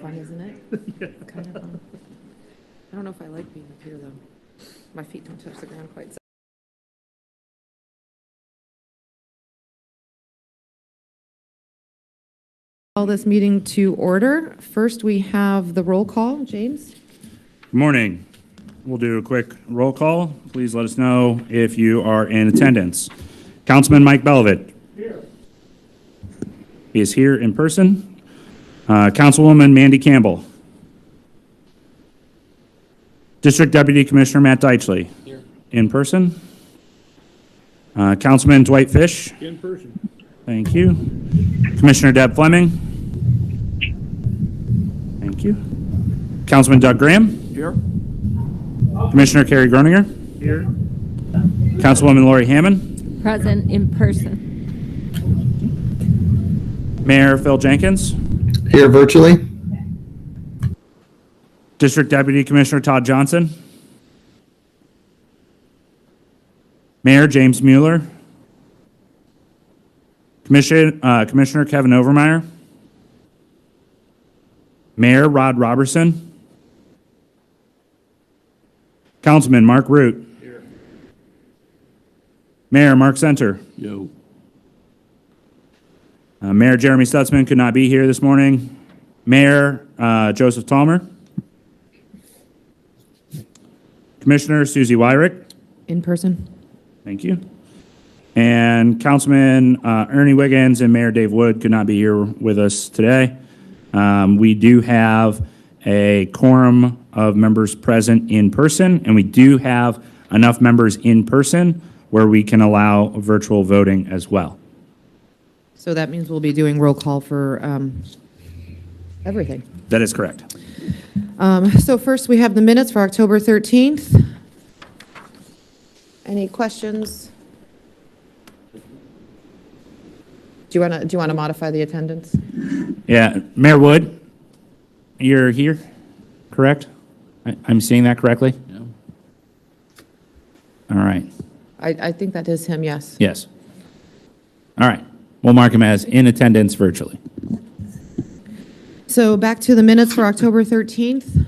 fun, isn't it? Kind of fun. I don't know if I like being up here, though. My feet don't touch the ground quite so. Call this meeting to order. First, we have the roll call. James? Good morning. We'll do a quick roll call. Please let us know if you are in attendance. Councilman Mike Bellivet. Here. He is here in person. Councilwoman Mandy Campbell. District Deputy Commissioner Matt Deitchley. Here. In person. Councilman Dwight Fish. In person. Thank you. Commissioner Deb Fleming. Thank you. Councilman Doug Graham. Here. Commissioner Carrie Groninger. Here. Councilwoman Lori Hammond. Present in person. Mayor Phil Jenkins. Here virtually. District Deputy Commissioner Todd Johnson. Mayor James Mueller. Commissioner Kevin Overmeyer. Mayor Rod Robertson. Councilman Mark Root. Here. Mayor Mark Center. Yo. Mayor Jeremy Stutzman could not be here this morning. Mayor Joseph Talmer. Commissioner Susie Wyrick. In person. Thank you. And Councilman Ernie Wiggins and Mayor Dave Wood could not be here with us today. We do have a quorum of members present in person, and we do have enough members in person where we can allow virtual voting as well. So that means we'll be doing roll call for everything. That is correct. So first, we have the minutes for October 13th. Any questions? Do you want to modify the attendance? Yeah, Mayor Wood, you're here, correct? I'm seeing that correctly? Yeah. All right. I think that is him, yes. Yes. All right. We'll mark him as in attendance virtually. So back to the minutes for October 13th.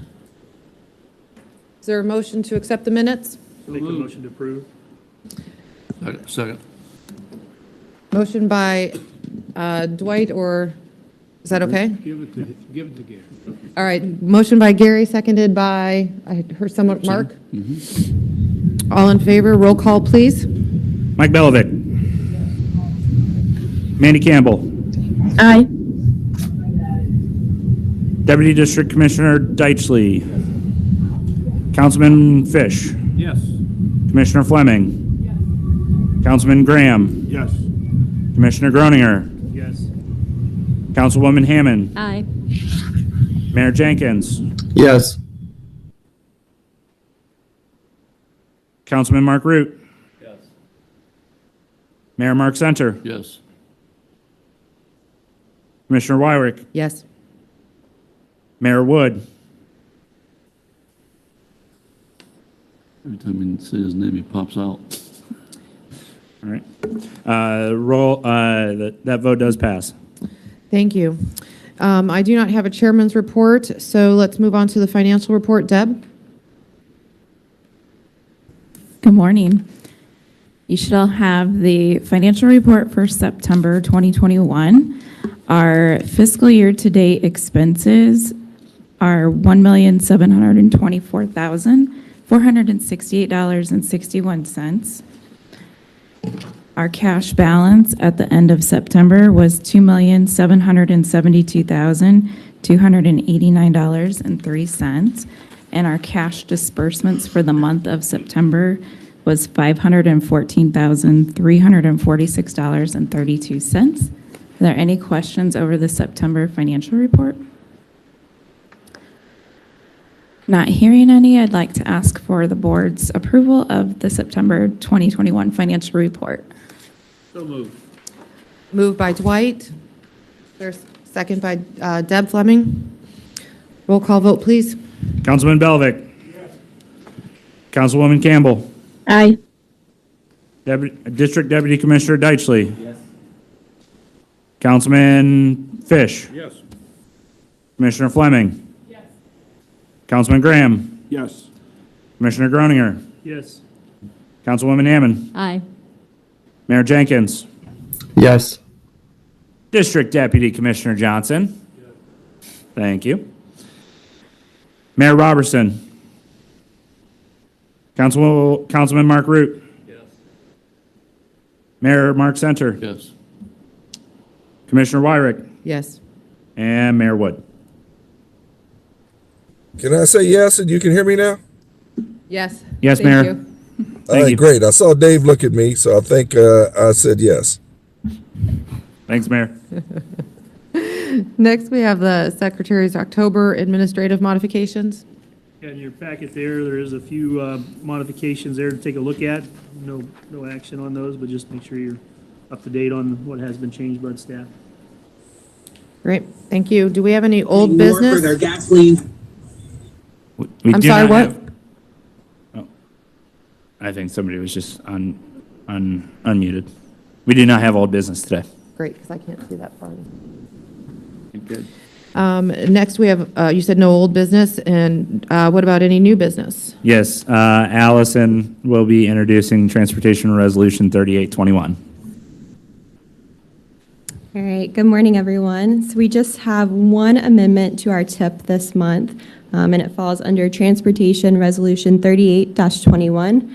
Is there a motion to accept the minutes? Make a motion to approve. Second. Motion by Dwight, or is that okay? Give it to Gary. All right, motion by Gary, seconded by, I heard someone, Mark? All in favor, roll call, please. Mike Bellivet. Mandy Campbell. Aye. Deputy District Commissioner Deitchley. Councilman Fish. Yes. Commissioner Fleming. Councilman Graham. Yes. Commissioner Groninger. Yes. Councilwoman Hammond. Aye. Mayor Jenkins. Yes. Councilman Mark Root. Yes. Mayor Mark Center. Yes. Commissioner Wyrick. Yes. Mayor Wood. Every time I say his name, he pops out. All right. That vote does pass. Thank you. I do not have a chairman's report, so let's move on to the financial report. Deb? Good morning. You should all have the financial report for September 2021. Our fiscal year-to-date expenses are $1,724,468.61. Our cash balance at the end of September was $2,772,289.03. And our cash disbursements for the month of September was $514,346.32. Are there any questions over the September financial report? Not hearing any, I'd like to ask for the board's approval of the September 2021 financial report. So moved. Moved by Dwight. There's second by Deb Fleming. Roll call vote, please. Councilman Belvick. Yes. Councilwoman Campbell. Aye. District Deputy Commissioner Deitchley. Yes. Councilman Fish. Yes. Commissioner Fleming? Yes. Councilman Graham? Yes. Commissioner Groninger? Yes. Councilwoman Hammond? Aye. Mayor Jenkins? Yes. District Deputy Commissioner Johnson? Thank you. Mayor Robertson? Councilman Mark Root? Yes. Mayor Mark Center? Yes. Commissioner Wyrick? Yes. And Mayor Wood? Can I say yes and you can hear me now? Yes. Yes, Thank Mayor. you. All right, you. great. I saw Dave look at me, so I think I said yes. Thanks, Mayor. Next, we have the Secretary's October administrative modifications. In your packet there is a few modifications there to take a look at. No action on those, but just make sure you're up to date on what has been changed by the staff. Great, thank you. Do we have any old More for their business? gasoline. We I'm do sorry, not what? have- Oh, I think somebody was just unmuted. We do not have old business today. Great, because I can't see that far. Good. Next, we have, you said no old business, and what about any new business? Yes, Allison will be introducing Transportation Resolution 3821. All right, good morning, everyone. So we just have one amendment to our TIP this month, and it falls under Transportation Resolution 38-21.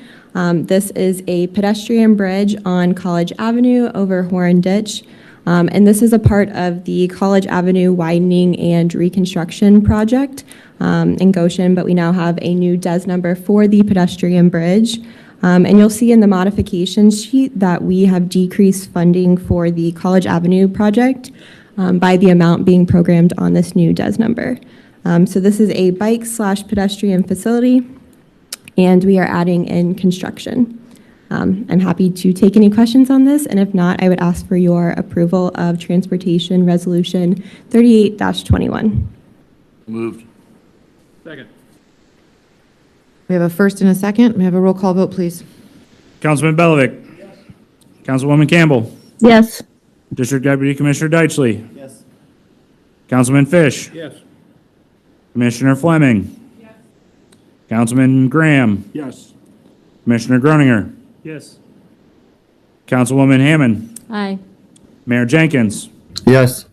This is a pedestrian bridge on College Avenue over Horn Ditch, and this is a part of the College Avenue widening and reconstruction project in Goshen, but we now have a new DES number for the pedestrian bridge. And you'll see in the modification sheet that we have decreased funding for the College Avenue project by the amount being programmed on this new DES number. So this is a bike/pedestrian facility, and we are adding in construction. I'm happy to take any questions on this, and if not, I would ask for your approval of Transportation Resolution 38-21. Moved. Second. We have a first and a second. May I have a roll call vote, please? Councilman Belovic? Yes. Councilwoman Campbell? Yes. District Deputy Commissioner Deitchley? Yes. Councilman Fish? Yes. Commissioner Fleming? Yes. Councilman Graham? Yes. Commissioner Groninger? Yes. Councilwoman Hammond? Aye. Mayor Jenkins? Yes.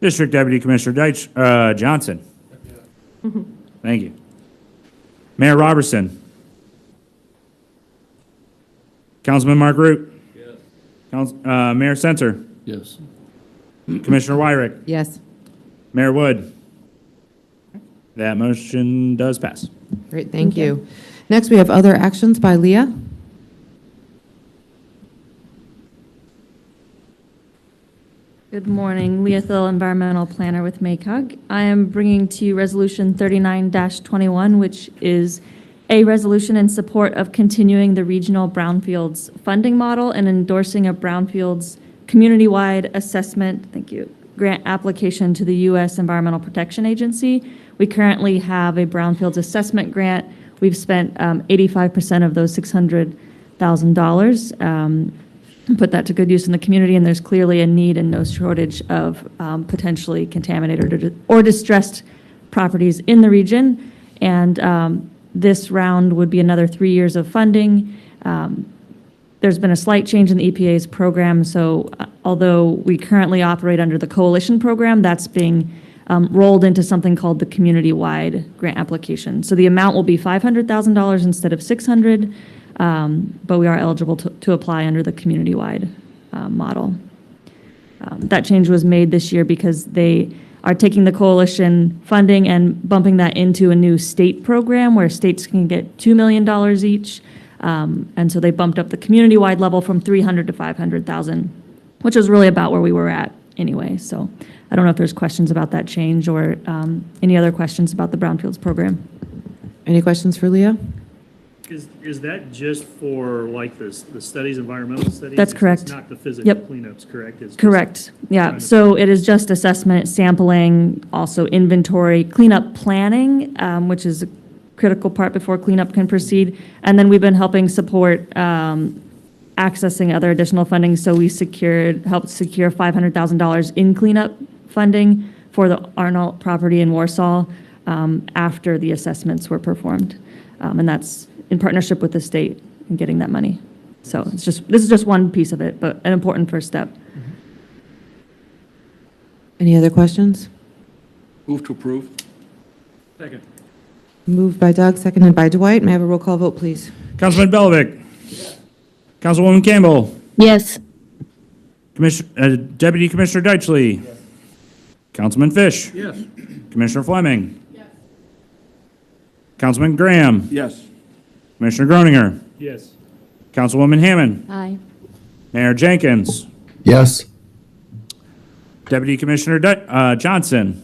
District Deputy Commissioner Johnson? Thank you. Mayor Robertson? Councilman Mark Root? Yes. Mayor Center? Yes. Commissioner Wyrick? Yes. Mayor Wood? That motion does pass. Great, thank you. Next, we have other actions by Leah. Good morning, Leah Thill, Environmental Planner with MACOG. I am bringing to you Resolution 39-21, which is a resolution in support of continuing the regional brownfields funding model and endorsing a brownfields community-wide assessment, grant application to the U.S. Environmental Protection Agency. We currently have a brownfields assessment grant. We've spent 85% of those $600,000. Put that to good use in the community, and there's clearly a need and no shortage of potentially contaminated or distressed properties in the region. And this round would be another 3 years of funding. There's been a slight change in the EPA's program, so although we currently operate under the coalition program, that's being rolled into something called the community-wide grant application. So the amount will be $500,000 instead of $600,000. But we are eligible to apply under the community-wide model. That change was made this year because they are taking the coalition funding and bumping that into a new state program where states can get $2 million each. And so they bumped up the community-wide level from $300,000 to $500,000, which is really about where we were at anyway. So I don't know if there's questions about that change or any other questions about the Brownfields program. Any questions for Leah? Is that just for like the studies, environmental studies? That's correct. It's not the physical Yep. cleanups, correct? It's just- Correct, yeah. So it is just assessment, sampling, also inventory, cleanup planning, which is a critical part before cleanup can proceed. And then we've been helping support accessing other additional funding. So we helped secure $500,000 in cleanup funding for the Arnold property in Warsaw after the assessments were performed. And that's in partnership with the state in getting that money. So this is just one piece of it, but an important first step. Any other questions? Move to approve. Second. Moved by Doug, seconded by Dwight. May I have a roll call vote, please? Councilman Belovic. Councilwoman Campbell. Yes. Deputy Commissioner Deitchley. Councilman Fish. Yes. Commissioner Fleming. Councilman Graham. Yes. Commissioner Groninger. Yes. Councilwoman Hammond. Aye. Mayor Jenkins. Yes. Deputy Commissioner Johnson.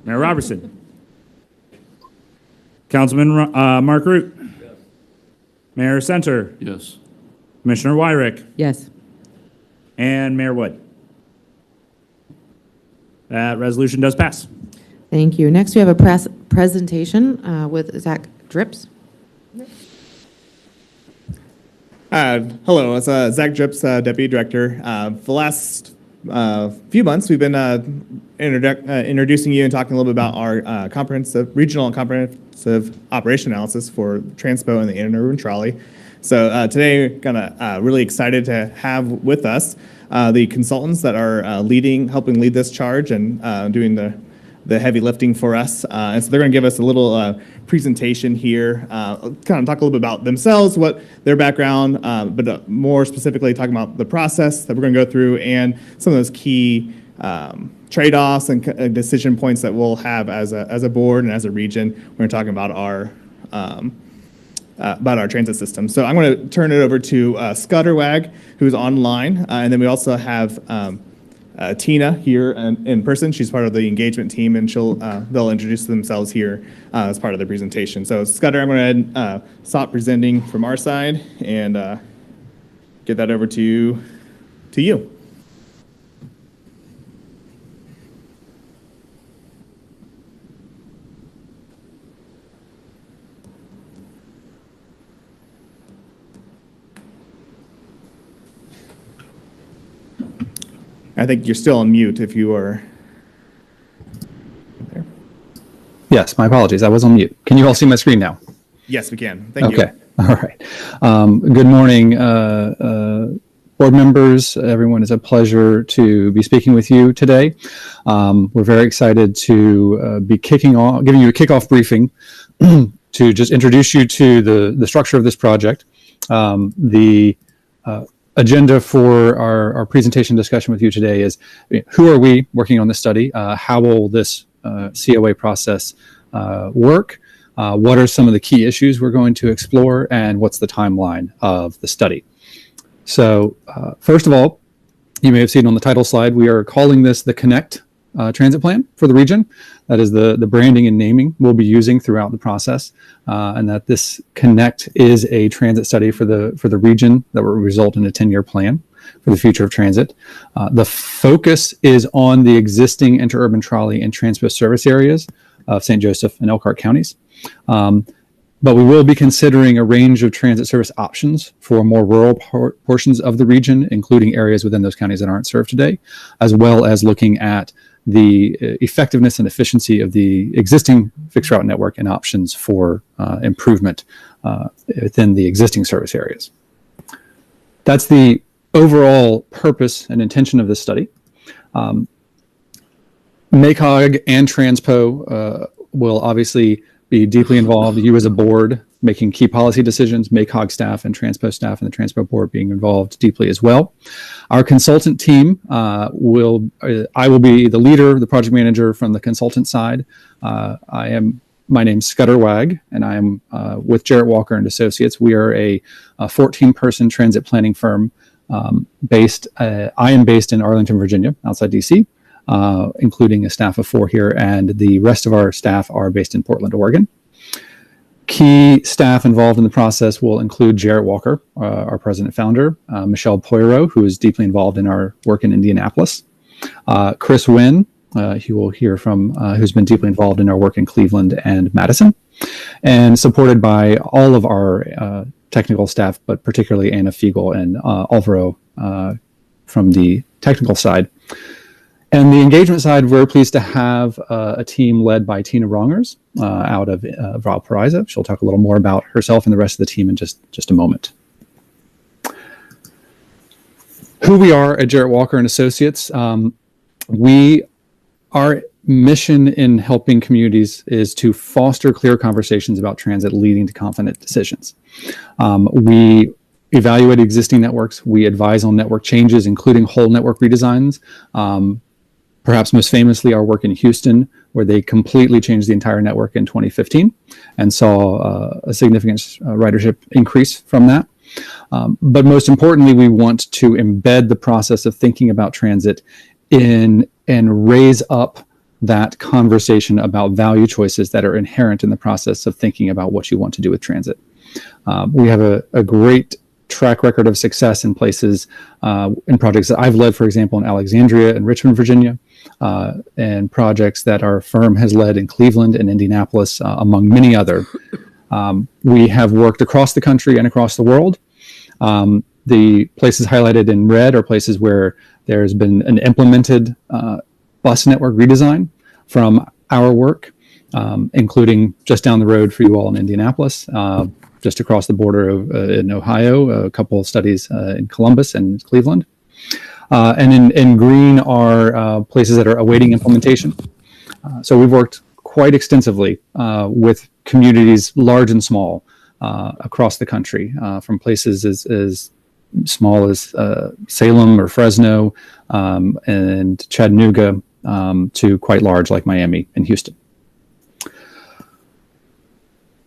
Mayor Robertson. Councilman Mark Root. Mayor Center. Yes. Commissioner Wyrick. Yes. And Mayor Wood. That resolution does pass. Thank you. Next, we have a presentation with Zach Drips. Hello, it's Zach Drips, Deputy Director. The last few months, we've been introducing you and talking a little bit about our regional and comprehensive operation analysis for Transpo and the interurban trolley. So today, we're really excited to have with us the consultants that are helping lead this charge and doing the heavy lifting for us. And so they're going to give us a little presentation here, kind of talk a little bit about themselves, what their background, but more specifically talking about the process that we're going to go through and some of those key trade-offs and decision points that we'll have as a board and as a region when we're talking about our transit system. So I'm going to turn it over to Scudderwag, who's online, and then we also have Tina here in person. She's part of the engagement team, and they'll introduce themselves here as part of the presentation. So Scudder, I'm going to stop presenting from our side and get that over to you. I think you're still on mute if you are there. Yes, my apologies. I was on mute. Can you all see my screen now? Yes, we can. Thank you. Okay. All right. Good morning, board members. Everyone, it's a pleasure to be speaking with you today. We're very excited to be giving you a kickoff briefing to just introduce you to the structure of this project, the agenda for our presentation discussion with you today is who are we working on this study? How will this COA process work? What are some of the key issues we're going to explore? And what's the timeline of the study? So first of all, you may have seen on the title slide, we are calling this the Connect transit plan for the region. That is the branding and naming we'll be using throughout the process, and that this Connect is a transit study for the region that will result in a 10-year plan for the future of transit. The focus is on the existing interurban trolley and transpo service areas of St. Joseph and Elkhart counties. But we will be considering a range of transit service options for more rural portions of the region, including areas within those counties that aren't served today, as well as looking at the effectiveness and efficiency of the existing fixed route network and options for improvement within the existing service areas. That's the overall purpose and intention of this study. MACOG and Transpo will obviously be deeply involved. You as a board making key policy decisions, MACOG staff and Transpo staff and the Transpo board being involved deeply as well. Our consultant team I will be the leader, the project manager from the consultant side. My name's Scudder Wag, and I am with Jarrett Walker and Associates. We are a 14-person transit planning firm I am based in Arlington, Virginia, outside DC. Including a staff of 4 here, and the rest of our staff are based in Portland, Oregon. Key staff involved in the process will include Jarrett Walker, our president founder, Michelle Poirot, who is deeply involved in our work in Indianapolis, Chris Wynn, you will hear from, who's been deeply involved in our work in Cleveland and Madison, and supported by all of our technical staff, but particularly Anna Fiegel and Alvaro from the technical side. And the engagement side, we're pleased to have a team led by Tina Rongers out of Valparaiso. She'll talk a little more about herself and the rest of the team in just a moment. Who we are at Jarrett Walker and Associates. Our mission in helping communities is to foster clear conversations about transit leading to confident decisions. We evaluate existing networks. We advise on network changes, including whole network redesigns. Perhaps most famously, our work in Houston, where they completely changed the entire network in 2015 and saw a significant ridership increase from that. But most importantly, we want to embed the process of thinking about transit in and raise up that conversation about value choices that are inherent in the process of thinking about what you want to do with transit. We have a great track record of success in places, in projects that I've led, for example, in Alexandria and Richmond, Virginia, and projects that our firm has led in Cleveland and Indianapolis, among many other. We have worked across the country and across the world. The places highlighted in red are places where there's been an implemented bus network redesign from our work, including just down the road for you all in Indianapolis, just across the border in Ohio, a couple of studies in Columbus and Cleveland. And in green are places that are awaiting implementation. So we've worked quite extensively with communities large and small across the country, from places as small as Salem or Fresno and Chattanooga to quite large like Miami and Houston.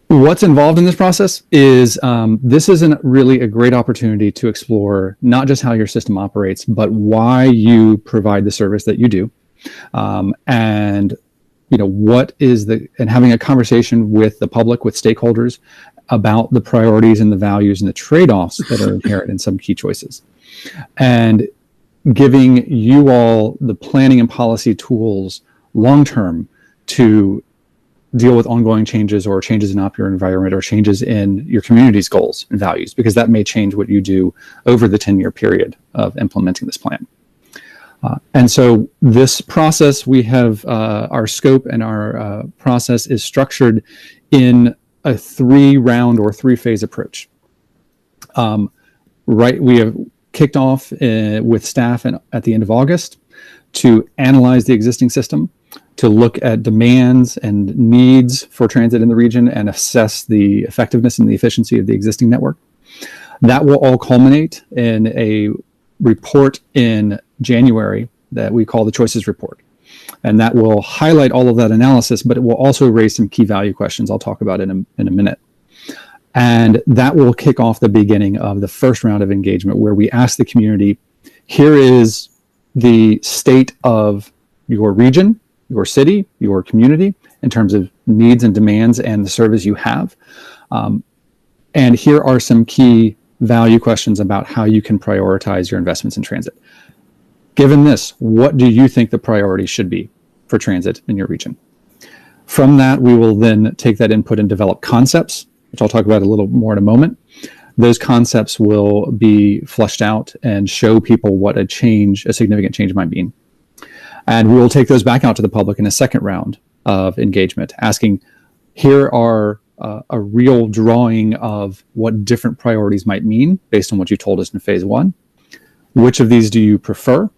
What's involved in this process is this isn't really a great opportunity to explore not just how your system operates, but why you provide the service that you do, and what is and having a conversation with the public, with stakeholders, about the priorities and the values and the trade-offs that are inherent in some key choices, and giving you all the planning and policy tools long-term to deal with ongoing changes or changes in your environment or changes in your community's goals and values, because that may change what you do over the 10-year period of implementing this plan. And so this process, we have our scope and our process is structured in a 3-round or 3-phase approach. We have kicked off with staff at the end of August to analyze the existing system, to look at demands and needs for transit in the region and assess the effectiveness and the efficiency of the existing network. That will all culminate in a report in January that we call the Choices Report. And that will highlight all of that analysis, but it will also raise some key value questions I'll talk about in a minute. And that will kick off the beginning of the first round of engagement, where we ask the community, here is the state of your region, your city, your community, in terms of needs and demands and the service you have. And here are some key value questions about how you can prioritize your investments in transit. Given this, what do you think the priorities should be for transit in your region? From that, we will then take that input and develop concepts, which I'll talk about a little more in a moment. Those concepts will be fleshed out and show people what a significant change might mean. And we will take those back out to the public in a second round of engagement, asking, here are a real drawing of what different priorities might mean based on what you told us in phase 1. Which of these do you prefer?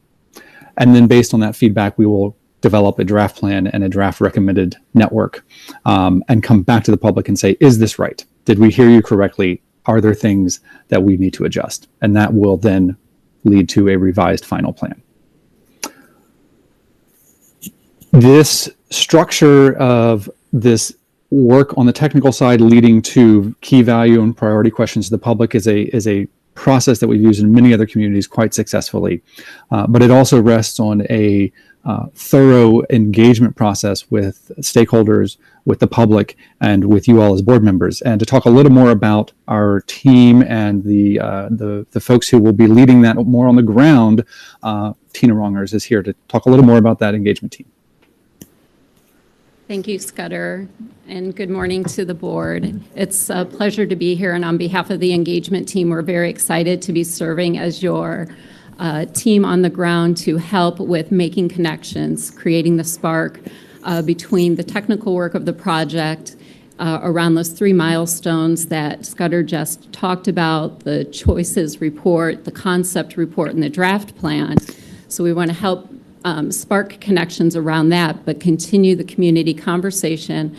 And then based on that feedback, we will develop a draft plan and a draft recommended network, and come back to the public and say, is this right? Did we hear you correctly? Are there things that we need to adjust? And that will then lead to a revised final plan. This structure of this work on the technical side leading to key value and priority questions to the public is a process that we've used in many other communities quite successfully. But it also rests on a thorough engagement process with stakeholders, with the public, and with you all as board members. And to talk a little more about our team and the folks who will be leading that more on the ground, Tina Rongers is here to talk a little more about that engagement team. Thank you, Scudder, and good morning to the board. It's a pleasure to be here, and on behalf of the engagement team, we're very excited to be serving as your team on the ground to help with making connections, creating the spark between the technical work of the project around those 3 milestones that Scudder just talked about, the choices report, the concept report, and the draft plan. So we want to help spark connections around that, but continue the community conversation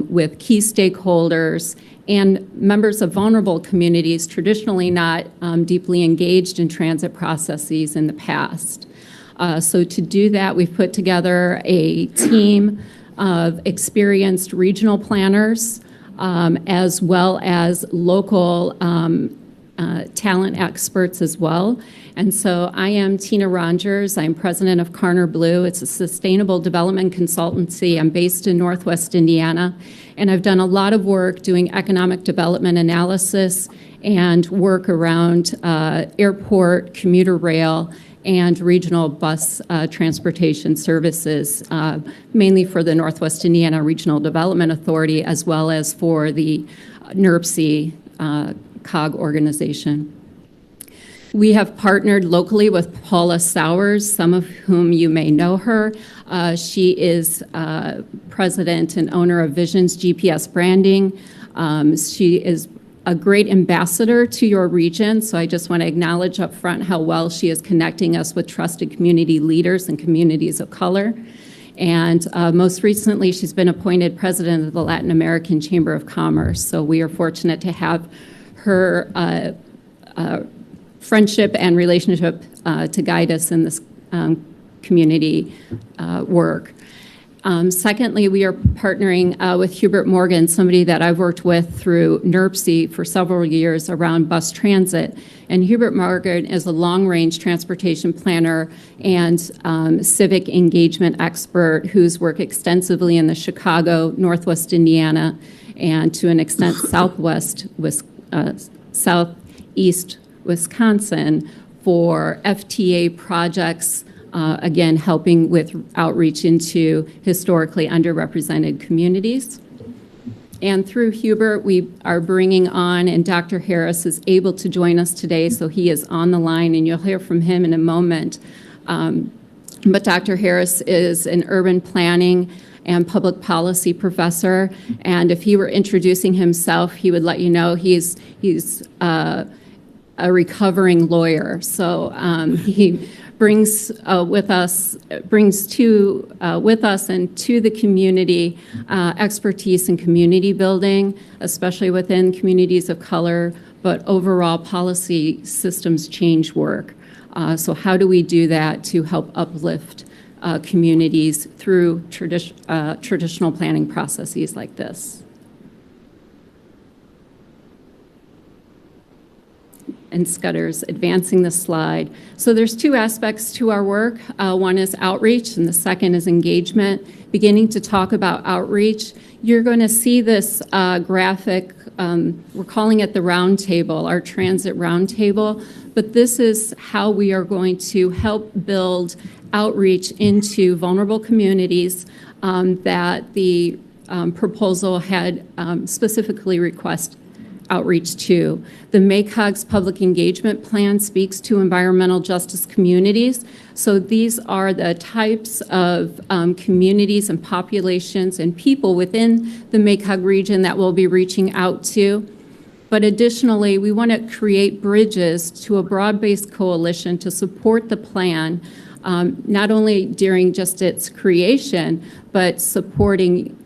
with key stakeholders and members of vulnerable communities traditionally not deeply engaged in transit processes in the past. So to do that, we've put together a team of experienced regional planners as well as local talent experts as well. And so I am Tina Rogers. I'm president of Karner Blue. It's a sustainable development consultancy. I'm based in Northwest Indiana, and I've done a lot of work doing economic development analysis and work around airport, commuter rail, and regional bus transportation services, mainly for the Northwest Indiana Regional Development Authority, as well as for the NERC COG organization. We have partnered locally with Paula Sowers, some of whom you may know her. She is president and owner of Visions GPS Branding. She is a great ambassador to your region, so I just want to acknowledge up front how well she is connecting us with trusted community leaders and communities of color. And most recently, she's been appointed president of the Latin American Chamber of Commerce, so we are fortunate to have her friendship and relationship to guide us in this community work. Secondly, we are partnering with Hubert Morgan, somebody that I've worked with through NERC for several years around bus transit. And Hubert Morgan is a long-range transportation planner and civic engagement expert who's worked extensively in the Chicago, Northwest Indiana, and to an extent Southeast Wisconsin for FTA projects, again, helping with outreach into historically underrepresented communities. And through Hubert, we are bringing on, and Dr. Harris is able to join us today, so he is on the line, and you'll hear from him in a moment. But Dr. Harris is an urban planning and public policy professor, and if he were introducing himself, he would let you know he's a recovering lawyer. So he brings with us and to the community expertise in community building, especially within communities of color, but overall policy systems change work. So how do we do that to help uplift communities through traditional planning processes like this? And Scudder's advancing the slide. So there's 2 aspects to our work. One is outreach, and the second is engagement. Beginning to talk about outreach, you're going to see this graphic. We're calling it the round table, our transit round table, but this is how we are going to help build outreach into vulnerable communities that the proposal had specifically requested outreach to. The MACOG's public engagement plan speaks to environmental justice communities. So these are the types of communities and populations and people within the MACOG region that we'll be reaching out to. But additionally, we want to create bridges to a broad-based coalition to support the plan, not only during just its creation, but supporting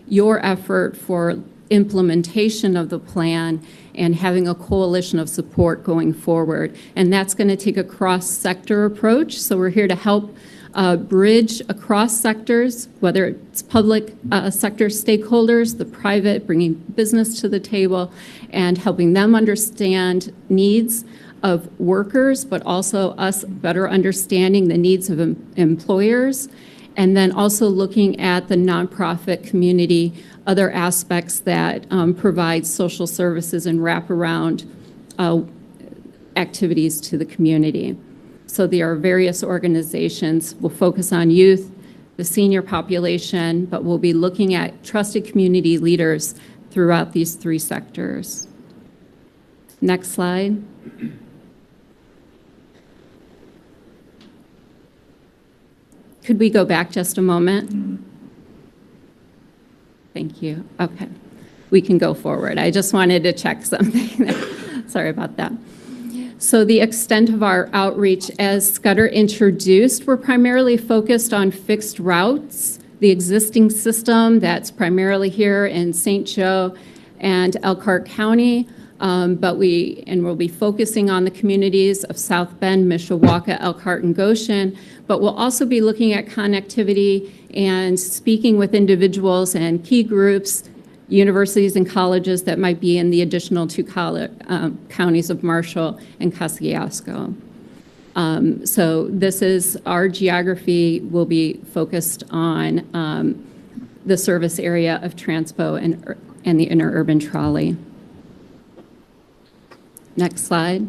your effort for implementation of the plan and having a coalition of support going forward. And that's going to take a cross-sector approach. So we're here to help bridge across sectors, whether it's public sector stakeholders, the private, bringing business to the table, and helping them understand needs of workers, but also us better understanding the needs of employers, and then also looking at the nonprofit community, other aspects that provide social services and wraparound activities to the community. So there are various organizations. We'll focus on youth, the senior population, but we'll be looking at trusted community leaders throughout these 3 sectors. Next slide. Could we go back just a moment? Thank you. Okay. We can go forward. I just wanted to check something. Sorry about that. So the extent of our outreach, as Scudder introduced, we're primarily focused on fixed routes, the existing system that's primarily here in St. Joe and Elkhart County, but we'll be focusing on the communities of South Bend, Mishawaka, Elkhart, and Goshen, but we'll also be looking at connectivity and speaking with individuals and key groups, universities and colleges that might be in the additional two counties of Marshall and Kosciuszko. So this is our geography will be focused on the service area of Transpo and the interurban trolley. Next slide.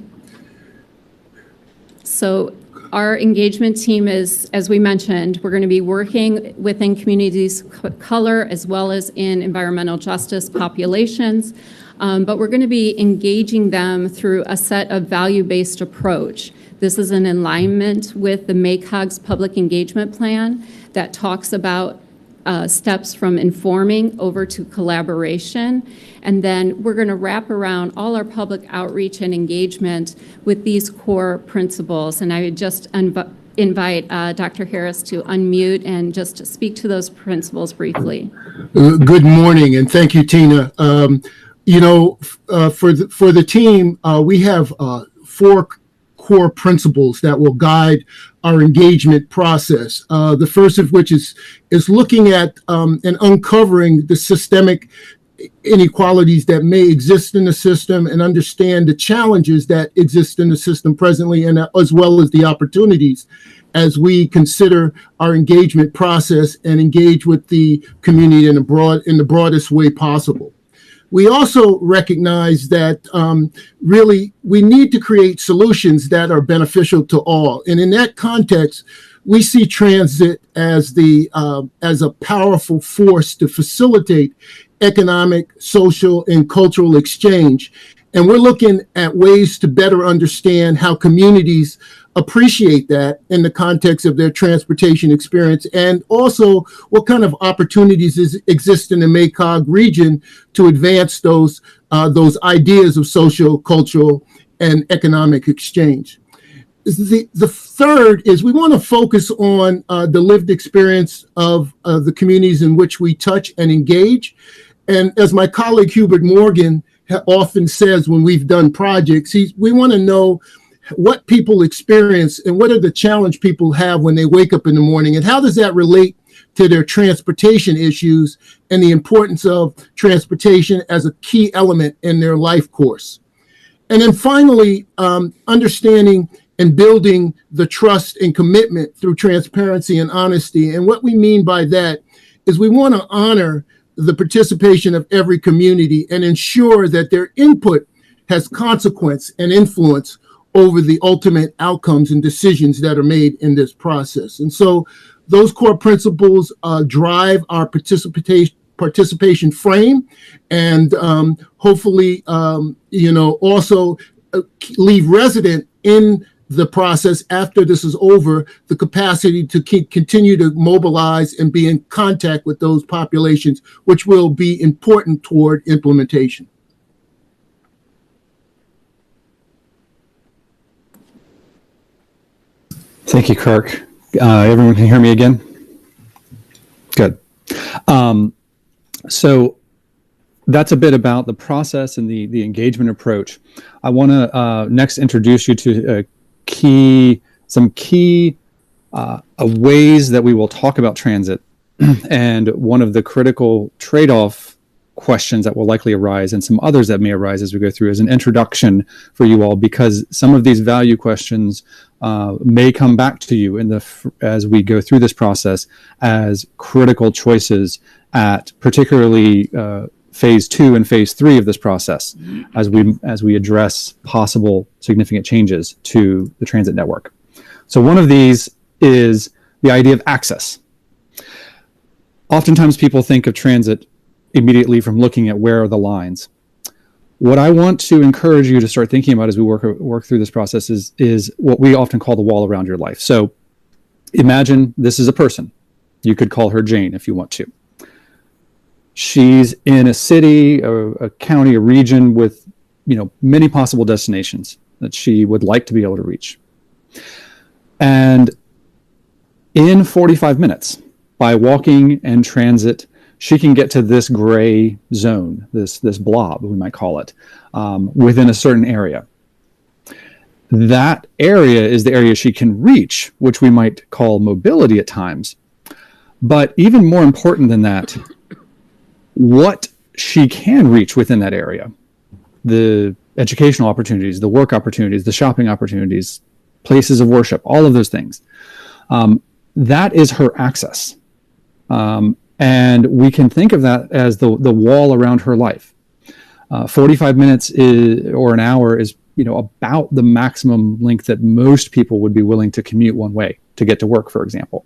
So our engagement team is, as we mentioned, we're going to be working within communities of color as well as in environmental justice populations, but we're going to be engaging them through a set of value-based approach. This is in alignment with the MACOG's public engagement plan that talks about steps from informing over to collaboration. And then we're going to wrap around all our public outreach and engagement with these core principles. And I would just invite Dr. Harris to unmute and just speak to those principles briefly. Good morning, and thank you, Tina. For the team, we have 4 core principles that will guide our engagement process. The first of which is looking at and uncovering the systemic inequalities that may exist in the system and understand the challenges that exist in the system presently, and as well as the opportunities as we consider our engagement process and engage with the community in the broadest way possible. We also recognize that really we need to create solutions that are beneficial to all. And in that context, we see transit as a powerful force to facilitate economic, social, and cultural exchange. And we're looking at ways to better understand how communities appreciate that in the context of their transportation experience, and also what kind of opportunities exist in the MACOG region to advance those ideas of social, cultural, and economic exchange. The third is we want to focus on the lived experience of the communities in which we touch and engage. And as my colleague Hubert Morgan often says when we've done projects, we want to know what people experience and what are the challenge people have when they wake up in the morning, and how does that relate to their transportation issues and the importance of transportation as a key element in their life course. And then finally, understanding and building the trust and commitment through transparency and honesty. And what we mean by that is we want to honor the participation of every community and ensure that their input has consequence and influence over the ultimate outcomes and decisions that are made in this process. And so those core principles drive our participation frame, and hopefully, also leave resident in the process after this is over, the capacity to continue to mobilize and be in contact with those populations, which will be important toward implementation. Thank you, Kirk. Everyone can hear me again? Good. So that's a bit about the process and the engagement approach. I want to next introduce you to some key ways that we will talk about transit. And one of the critical trade-off questions that will likely arise, and some others that may arise as we go through, is an introduction for you all, because some of these value questions may come back to you as we go through this process as critical choices at particularly phase 2 and phase 3 of this process, as we address possible significant changes to the transit network. So one of these is the idea of access. Oftentimes people think of transit immediately from looking at where are the lines. What I want to encourage you to start thinking about as we work through this process is what we often call the wall around your life. So Imagine this is a person. You could call her Jane if you want to. She's in a city, a county, a region with, many possible destinations that she would like to be able to reach. And in 45 minutes, by walking and transit, she can get to this gray zone, this blob, we might call it, within a certain area. That area is the area she can reach, which we might call mobility at times. But even more important than that, what she can reach within that area, the educational opportunities, the work opportunities, the shopping opportunities, places of worship, all of those things, that is her access. And we can think of that as the wall around her life. 45 minutes or an hour is about the maximum length that most people would be willing to commute one way to get to work, for example.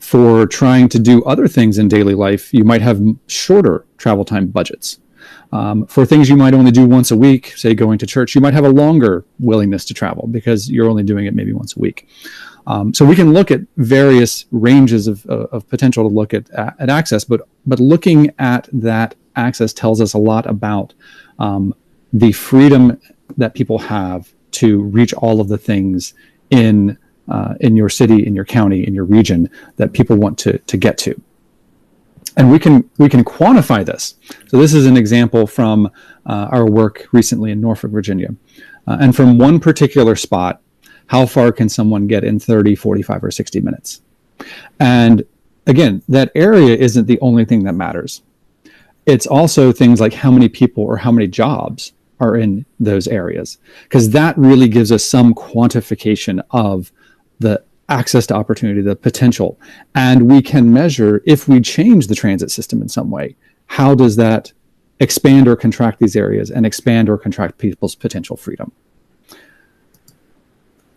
For trying to do other things in daily life, you might have shorter travel time budgets. For things you might only do once a week, say going to church, you might have a longer willingness to travel because you're only doing it maybe once a week. So we can look at various ranges of potential to look at access, but looking at that access tells us a lot about the freedom that people have to reach all of the things in your city, in your county, in your region that people want to get to. And we can quantify this. So this is an example from our work recently in Norfolk, Virginia. And from one particular spot, how far can someone get in 30, 45, or 60 minutes? And again, that area isn't the only thing that matters. It's also things like how many people or how many jobs are in those areas, because that really gives us some quantification of the access to opportunity, the potential. And we can measure, if we change the transit system in some way, how does that expand or contract these areas and expand or contract people's potential freedom?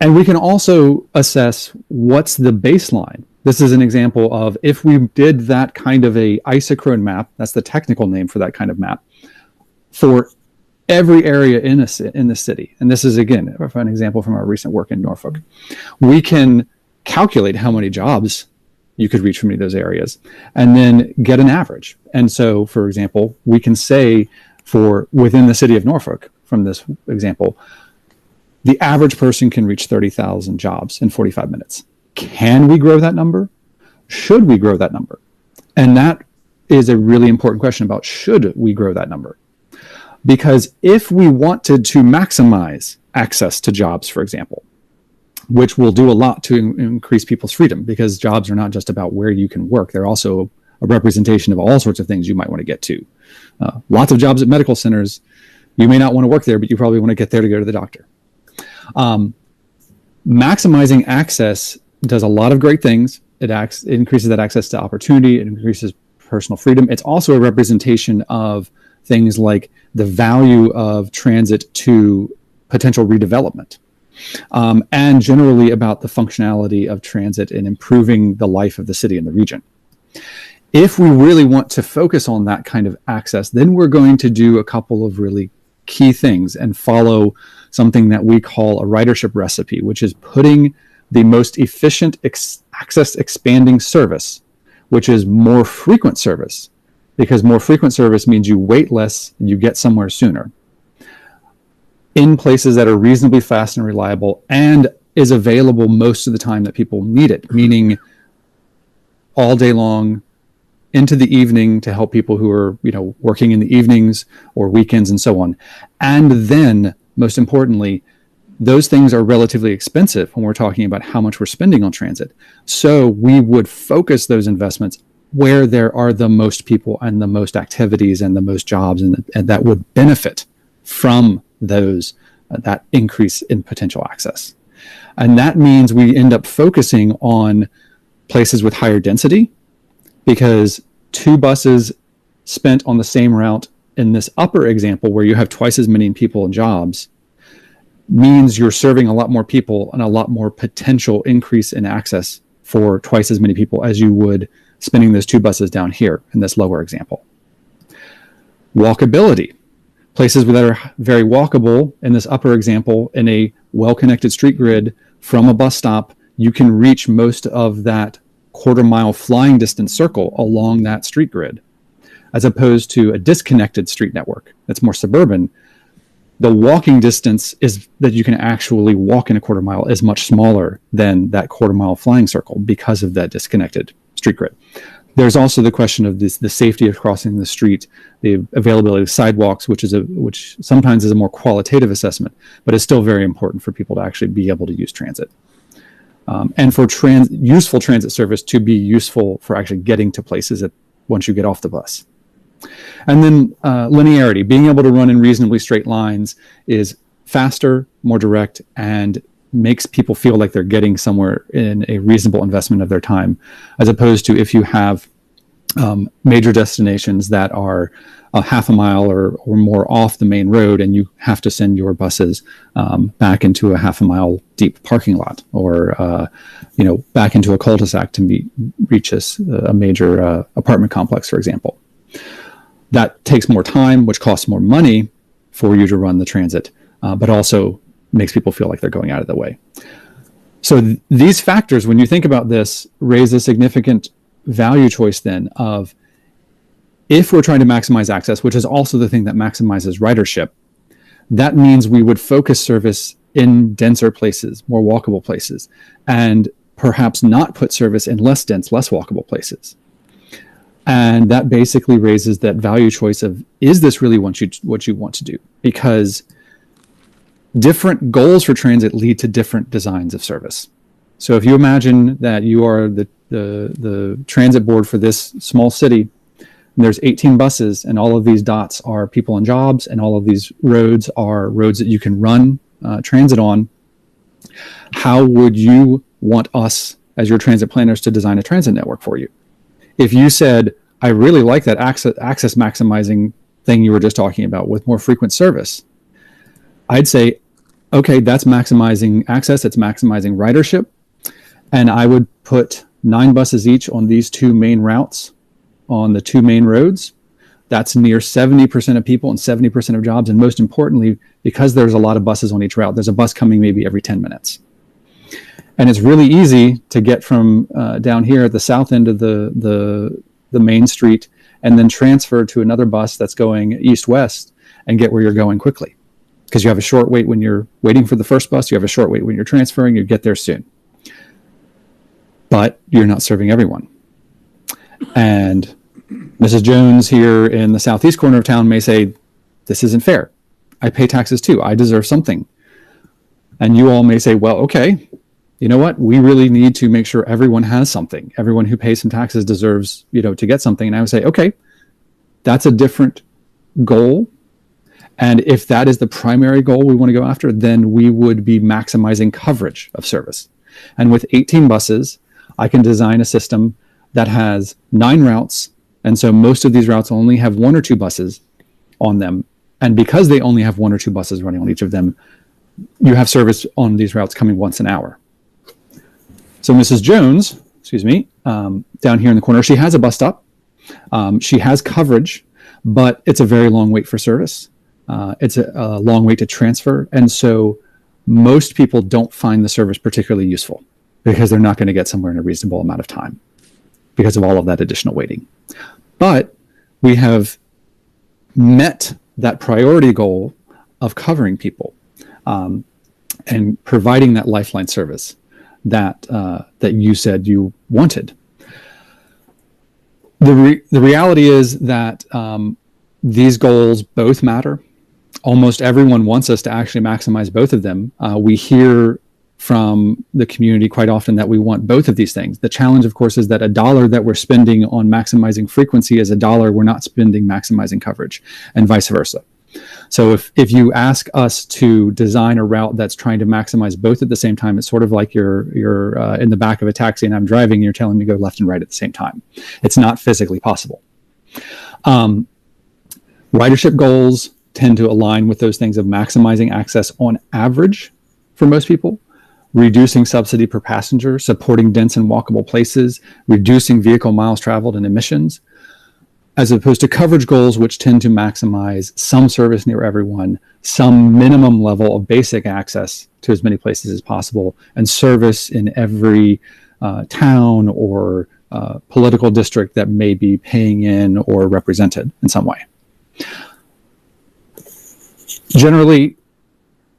And we can also assess what's the baseline. This is an example of if we did that kind of a isochrone map, that's the technical name for that kind of map, for every area in the city. And this is, again, an example from our recent work in Norfolk. We can calculate how many jobs you could reach from any of those areas and then get an average. And so, for example, we can say for within the city of Norfolk, from this example, the average person can reach 30,000 jobs in 45 minutes. Can we grow that number? Should we grow that number? And that is a really important question about should we grow that number? Because if we wanted to maximize access to jobs, for example, which will do a lot to increase people's freedom, because jobs are not just about where you can work. They're also a representation of all sorts of things you might want to get to. Lots of jobs at medical centers. You may not want to work there, but you probably want to get there to go to the doctor. Maximizing access does a lot of great things. It increases that access to opportunity. It increases personal freedom. It's also a representation of things like the value of transit to potential redevelopment, and generally about the functionality of transit in improving the life of the city and the region. If we really want to focus on that kind of access, then we're going to do a couple of really key things and follow something that we call a ridership recipe, which is putting the most efficient access expanding service, which is more frequent service, because more frequent service means you wait less and you get somewhere sooner, in places that are reasonably fast and reliable and is available most of the time that people need it, meaning all day long, into the evening to help people who are, working in the evenings or weekends and so on. And then, most importantly, those things are relatively expensive when we're talking about how much we're spending on transit. So we would focus those investments where there are the most people and the most activities and the most jobs and that would benefit from those, that increase in potential access. And that means we end up focusing on places with higher density, because 2 buses spent on the same route in this upper example where you have twice as many people and jobs means you're serving a lot more people and a lot more potential increase in access for twice as many people as you would spinning those 2 buses down here in this lower example. Walkability. Places that are very walkable in this upper example in a well-connected street grid from a bus stop you can reach most of that quarter-mile flying distance circle along that street grid, as opposed to a disconnected street network that's more suburban. The walking distance is that you can actually walk in a quarter mile is much smaller than that quarter-mile flying circle because of that disconnected street grid. There's also the question of the safety of crossing the street, the availability of sidewalks, which sometimes is a more qualitative assessment, but is still very important for people to actually be able to use transit. And for useful transit service to be useful for actually getting to places once you get off the bus. And then linearity, being able to run in reasonably straight lines is faster, more direct, and makes people feel like they're getting somewhere in a reasonable investment of their time, as opposed to if you have major destinations that are a half a mile or more off the main road, and you have to send your buses back into a half a mile deep parking lot, or back into a cul-de-sac to reach a major apartment complex, for example. That takes more time, which costs more money for you to run the transit, but also makes people feel like they're going out of the way. So these factors, when you think about this, raise a significant value choice then of, if we're trying to maximize access, which is also the thing that maximizes ridership, that means we would focus service in denser places, more walkable places, and perhaps not put service in less dense, less walkable places. And that basically raises that value choice of, is this really what you want to do? Because different goals for transit lead to different designs of service. So if you imagine that you are the transit board for this small city, and there's 18 buses, and all of these dots are people and jobs, and all of these roads are roads that you can run transit on, how would you want us as your transit planners to design a transit network for you? If you said, I really like that access maximizing thing you were just talking about with more frequent service, I'd say, okay, that's maximizing access, it's maximizing ridership, and I would put 9 buses each on these 2 main routes on the 2 main roads. That's near 70% of people and 70% of jobs, and most importantly, because there's a lot of buses on each route, there's a bus coming maybe every 10 minutes. And it's really easy to get from down here at the south end of the main street and then transfer to another bus that's going east-west and get where you're going quickly. Because you have a short wait when you're waiting for the first bus, you have a short wait when you're transferring, you get there soon. But you're not serving everyone. And Mrs. Jones here in the southeast corner of town may say, this isn't fair. I pay taxes too, I deserve something. And you all may say, well, okay, you know what? We really need to make sure everyone has something. Everyone who pays some taxes deserves, to get something. And I would say, okay, that's a different goal. And if that is the primary goal we want to go after, then we would be maximizing coverage of service. And with 18 buses, I can design a system that has 9 routes. And so most of these routes only have 1 or 2 buses on them. And because they only have 1 or 2 buses running on each of them, you have service on these routes coming once an hour. So Mrs. Jones, down here in the corner, she has a bus stop. She has coverage, but it's a very long wait for service. It's a long wait to transfer. And so most people don't find the service particularly useful because they're not going to get somewhere in a reasonable amount of time because of all of that additional waiting. But we have met that priority goal of covering people and providing that lifeline service that you said you wanted. The reality is that these goals both matter. Almost everyone wants us to actually maximize both of them. We hear from the community quite often that we want both of these things. The challenge, of course, is that $1 that we're spending on maximizing frequency is $1 we're not spending maximizing coverage, and vice versa. So if you ask us to design a route that's trying to maximize both at the same time, it's sort of like you're in the back of a taxi and I'm driving, and you're telling me to go left and right at the same time. It's not physically possible. Ridership goals tend to align with those things of maximizing access on average for most people, reducing subsidy per passenger, supporting dense and walkable places, reducing vehicle miles traveled and emissions. as opposed to coverage goals, which tend to maximize some service near everyone, some minimum level of basic access to as many places as possible, and service in every town or political district that may be paying in or represented in some way. Generally,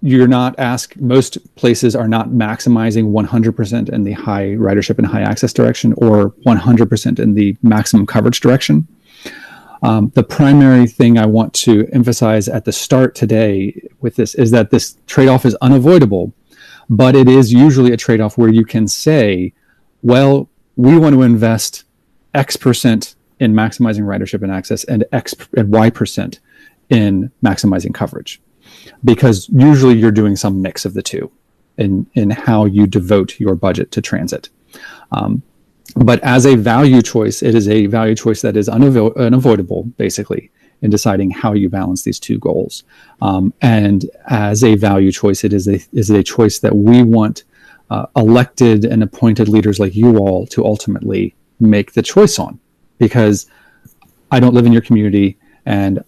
most places are not maximizing 100% in the high ridership and high access direction or 100% in the maximum coverage direction. The primary thing I want to emphasize at the start today with this is that this trade-off is unavoidable, but it is usually a trade-off where you can say, well, we want to invest X% in maximizing ridership and access and Y% in maximizing coverage. Because usually you're doing some mix of the two in how you devote your budget to transit. But as a value choice, it is a value choice that is unavoidable, basically, in deciding how you balance these two goals. And as a value choice, it is a choice that we want elected and appointed leaders like you all to ultimately make the choice on. Because I don't live in your community, and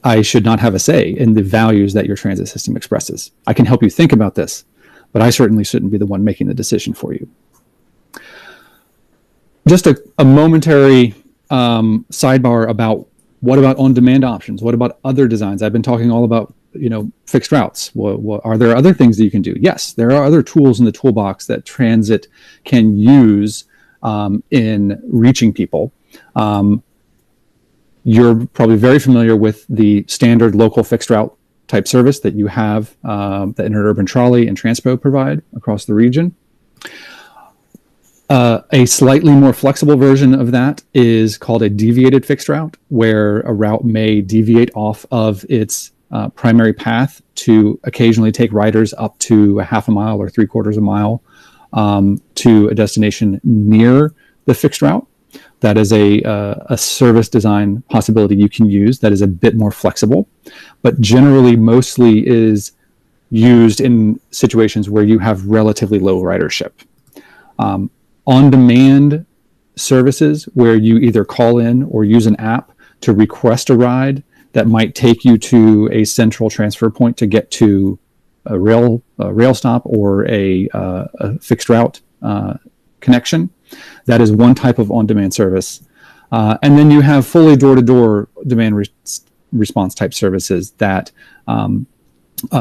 I should not have a say in the values that your transit system expresses. I can help you think about this, but I certainly shouldn't be the one making the decision for you. Just a momentary sidebar about what about on-demand options? What about other designs? I've been talking all about, fixed routes. Are there other things that you can do? Yes, there are other tools in the toolbox that transit can use in reaching people. You're probably very familiar with the standard local fixed route type service that you have that Interurban Trolley and Transpo provide across the region. A slightly more flexible version of that is called a deviated fixed route, where a route may deviate off of its primary path to occasionally take riders up to a half a mile or 3/4 mile to a destination near the fixed route. That is a service design possibility you can use that is a bit more flexible, but generally mostly is used in situations where you have relatively low ridership. On-demand services where you either call in or use an app to request a ride that might take you to a central transfer point to get to a rail stop or a fixed route connection. That is one type of on-demand service. And then you have fully door-to-door demand response type services that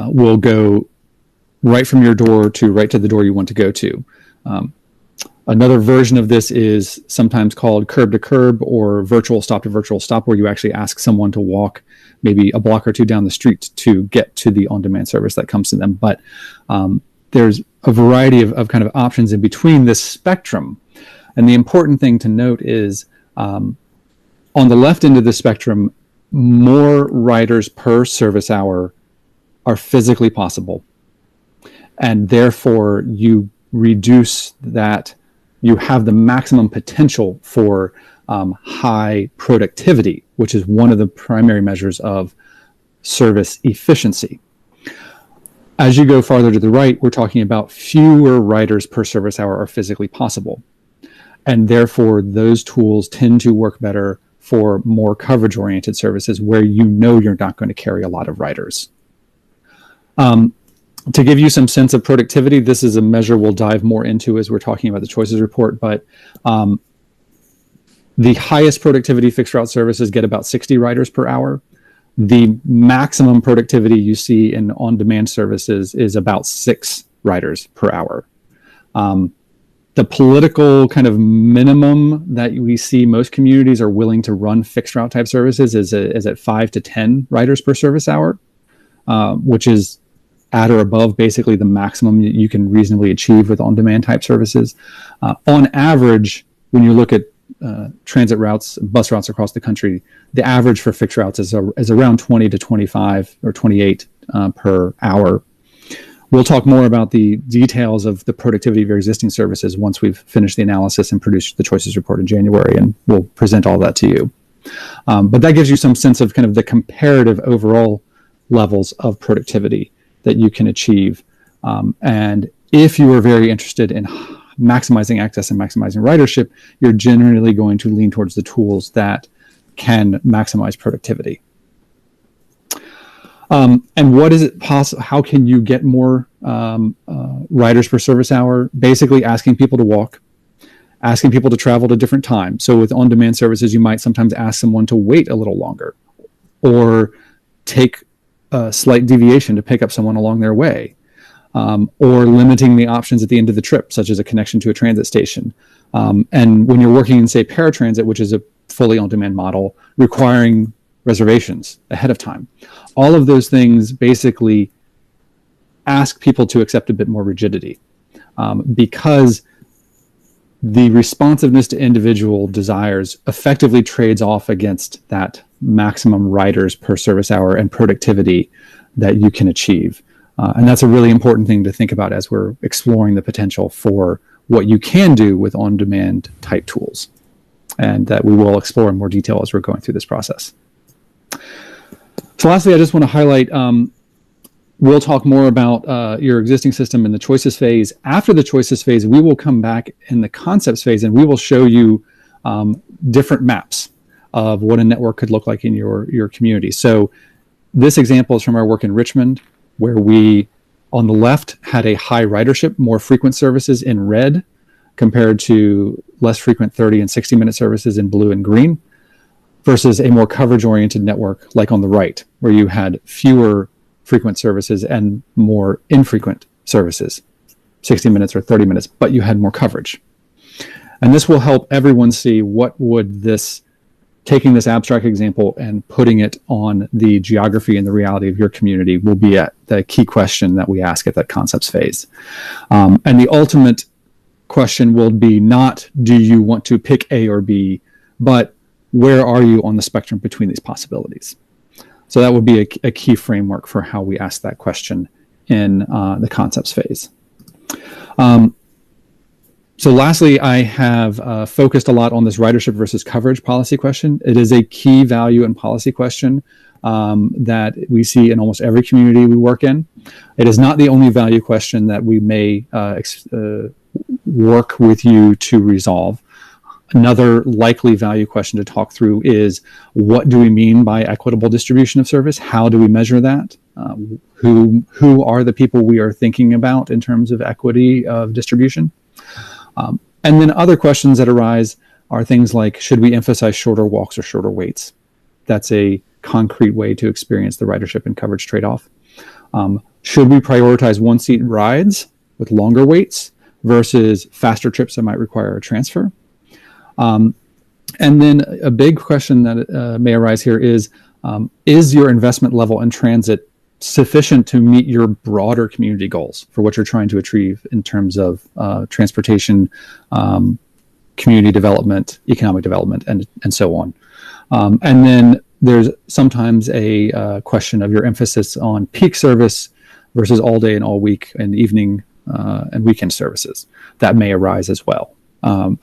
will go right from your door to right to the door you want to go to. Another version of this is sometimes called curb to curb or virtual stop to virtual stop, where you actually ask someone to walk maybe a block or two down the street to get to the on-demand service that comes to them. But there's a variety of kind of options in between this spectrum. And the important thing to note is on the left end of the spectrum, more riders per service hour are physically possible. And therefore, you reduce that, you have the maximum potential for high productivity, which is one of the primary measures of service efficiency. As you go farther to the right, we're talking about fewer riders per service hour are physically possible. And therefore, those tools tend to work better for more coverage-oriented services where you're not going to carry a lot of riders. To give you some sense of productivity, this is a measure we'll dive more into as we're talking about the choices report, but the highest productivity fixed route services get about 60 riders per hour. The maximum productivity you see in on-demand services is about 6 riders per hour. The political kind of minimum that we see most communities are willing to run fixed route type services is at 5 to 10 riders per service hour, which is at or above basically the maximum you can reasonably achieve with on-demand type services. On average, when you look at transit routes, bus routes across the country, the average for fixed routes is around 20 to 25 or 28 per hour. We'll talk more about the details of the productivity of your existing services once we've finished the analysis and produced the choices report in January, and we'll present all that to you. But that gives you some sense of kind of the comparative overall levels of productivity that you can achieve. And if you are very interested in maximizing access and maximizing ridership, you're generally going to lean towards the tools that can maximize productivity. And what is it possible? How can you get more riders per service hour? Basically asking people to walk, asking people to travel to different times. So with on-demand services, you might sometimes ask someone to wait a little longer or take a slight deviation to pick up someone along their way, or limiting the options at the end of the trip, such as a connection to a transit station. And when you're working in, say, paratransit, which is a fully on-demand model, requiring reservations ahead of time. All of those things basically ask people to accept a bit more rigidity, because the responsiveness to individual desires effectively trades off against that maximum riders per service hour and productivity that you can achieve. And that's a really important thing to think about as we're exploring the potential for what you can do with on-demand type tools, and that we will explore in more detail as we're going through this process. So lastly, I just want to highlight, we'll talk more about your existing system in the choices phase. After the choices phase, we will come back in the concepts phase and we will show you different maps of what a network could look like in your community. So this example is from our work in Richmond, where we, on the left, had a high ridership, more frequent services in red, compared to less frequent 30 and 60-minute services in blue and green, versus a more coverage-oriented network like on the right, where you had fewer frequent services and more infrequent services, 60 minutes or 30 minutes, but you had more coverage. And this will help everyone see what would this, taking this abstract example and putting it on the geography and the reality of your community will be at the key question that we ask at that concepts phase. And the ultimate question will be not, do you want to pick A or B, but where are you on the spectrum between these possibilities? So that would be a key framework for how we ask that question in the concepts phase. So lastly, I have focused a lot on this ridership versus coverage policy question. It is a key value and policy question that we see in almost every community we work in. It is not the only value question that we may work with you to resolve. Another likely value question to talk through is, what do we mean by equitable distribution of service? How do we measure that? Who are the people we are thinking about in terms of equity of distribution? And then other questions that arise are things like, should we emphasize shorter walks or shorter waits? That's a concrete way to experience the ridership and coverage trade-off. Should we prioritize one-seat rides with longer waits versus faster trips that might require a transfer? And then a big question that may arise here is your investment level in transit sufficient to meet your broader community goals for what you're trying to achieve in terms of transportation, community development, economic development, and so on. And then there's sometimes a question of your emphasis on peak service versus all day and all week and evening and weekend services. That may arise as well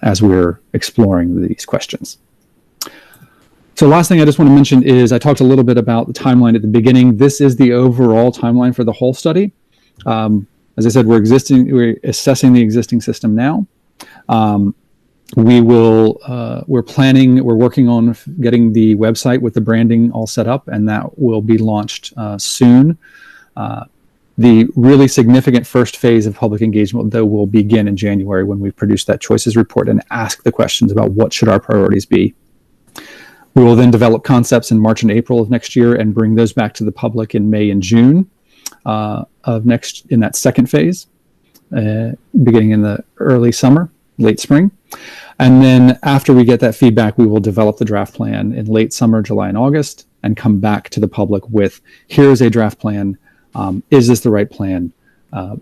as we're exploring these questions. So last thing I just want to mention is I talked a little bit about the timeline at the beginning. This is the overall timeline for the whole study. As I said, we're assessing the existing system now. We're working on getting the website with the branding all set up, and that will be launched soon. The really significant first phase of public engagement, though, will begin in January when we produce that choices report and ask the questions about what should our priorities be. We will then develop concepts in March and April of next year and bring those back to the public in May and June in that second phase, beginning in the early summer, late spring. And then after we get that feedback, we will develop the draft plan in late summer, July and August, and come back to the public with, here's a draft plan. Is this the right plan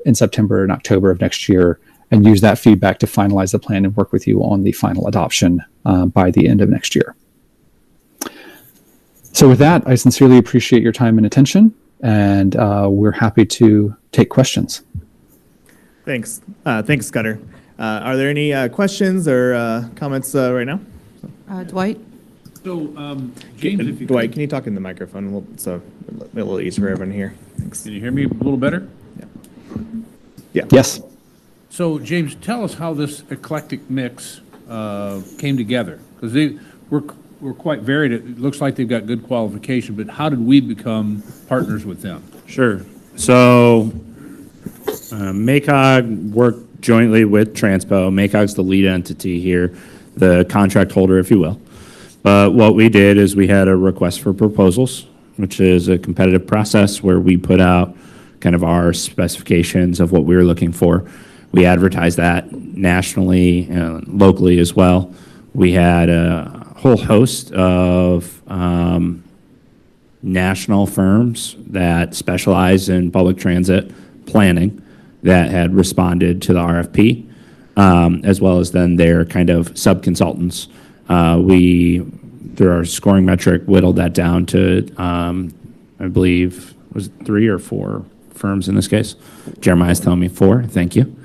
in September and October of next year, and use that feedback to finalize the plan and work with you on the final adoption by the end of next year. So with that, I sincerely appreciate your time and attention, and we're happy to take questions. Thanks. Thanks, Scudder. Are there any questions or comments right now? Dwight? So, James, if you Dwight, can you talk in the microphone so a little easier for everyone here? Thanks. Can you hear me a little better? Yeah. Yes. So, James, tell us how this eclectic mix came together, because were quite varied. It looks like they've got good qualification, but how did we become partners with them? Sure. So MACOG worked jointly with Transpo. MACOG's the lead entity here, the contract holder, if you will. But what we did is we had a request for proposals, which is a competitive process where we put out kind of our specifications of what we were looking for. We advertised that nationally, locally as well. We had a whole host of national firms that specialize in public transit planning that had responded to the RFP, as well as then their kind of sub-consultants. We, through our scoring metric, whittled that down to, I believe, was it 3 or 4 firms in this case? Jeremiah's telling me 4, thank you.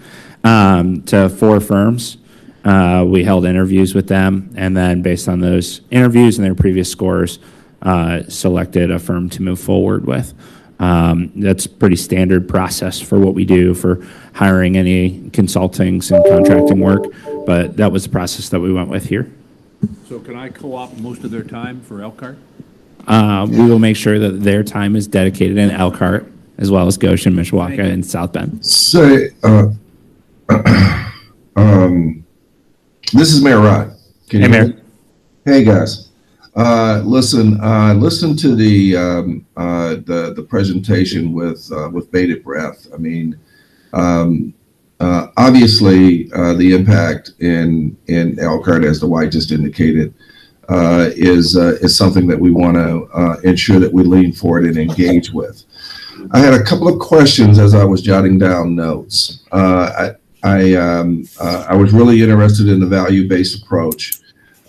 To 4 firms. We held interviews with them, and then based on those interviews and their previous scores, selected a firm to move forward with. That's a pretty standard process for what we do for hiring any consultings and contracting work, but that was the process that we went with here. So can I co-op most of their time for Elkhart? We will make sure that their time is dedicated in Elkhart, as well as Goshen, Mishawaka, and South Bend. Say, this is Mayor Rod. Hey, Mayor. Hey, guys. Listen to the presentation with bated breath. I mean, obviously, the impact in Elkhart, as the White just indicated, is something that we want to ensure that we lean forward and engage with. I had a couple of questions as I was jotting down notes. I was really interested in the value-based approach.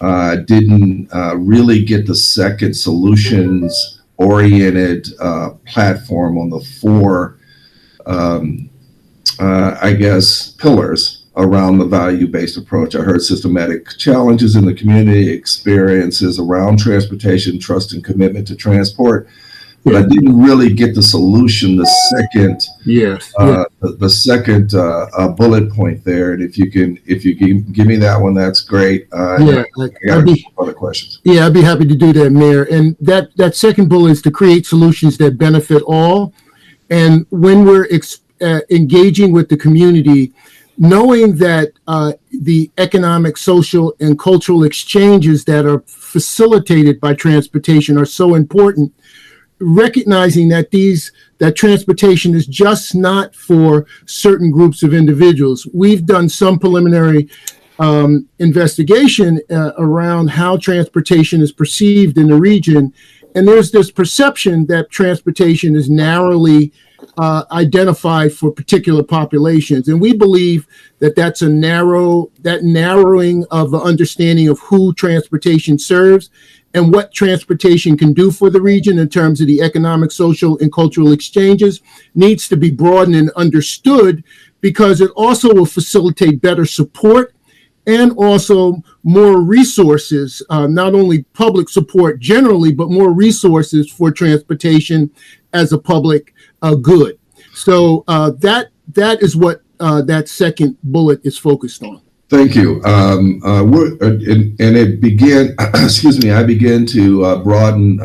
Didn't really get the second solutions-oriented platform on the 4, I guess, pillars around the value-based approach. I heard systematic challenges in the community, experiences around transportation, trust and commitment to transport. But I didn't really get the solution, the second, the second bullet point there. And if you give me that one, that's great. I got other questions. Yeah, I'd be happy to do that, Mayor. And that second bullet is to create solutions that benefit all. And when we're engaging with the community, knowing that the economic, social, and cultural exchanges that are facilitated by transportation are so important, recognizing that that transportation is just not for certain groups of individuals. We've done some preliminary investigation around how transportation is perceived in the region, and there's this perception that transportation is narrowly identified for particular populations, and we believe that that's narrowing of the understanding of who transportation serves and what transportation can do for the region in terms of the economic, social, and cultural exchanges needs to be broadened and understood, because it also will facilitate better support and also more resources, not only public support generally, but more resources for transportation as a public good. So that is what that second bullet is focused on. Thank you. And it began, excuse me, I began to broaden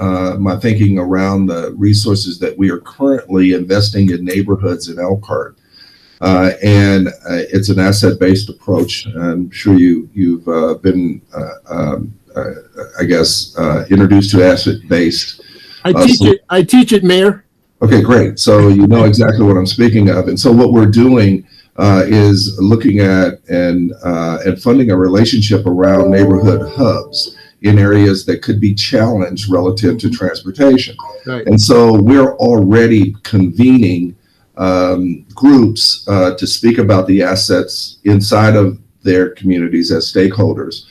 my thinking around the resources that we are currently investing in neighborhoods in Elkhart. And it's an asset-based approach. I'm sure you've been, I guess, introduced to asset-based. I teach it, Mayor. Okay, great. So you know exactly what I'm speaking of. And so what we're doing is looking at and funding a relationship around neighborhood hubs in areas that could be challenged relative to transportation. Right. And so we're already convening groups to speak about the assets inside of their communities as stakeholders,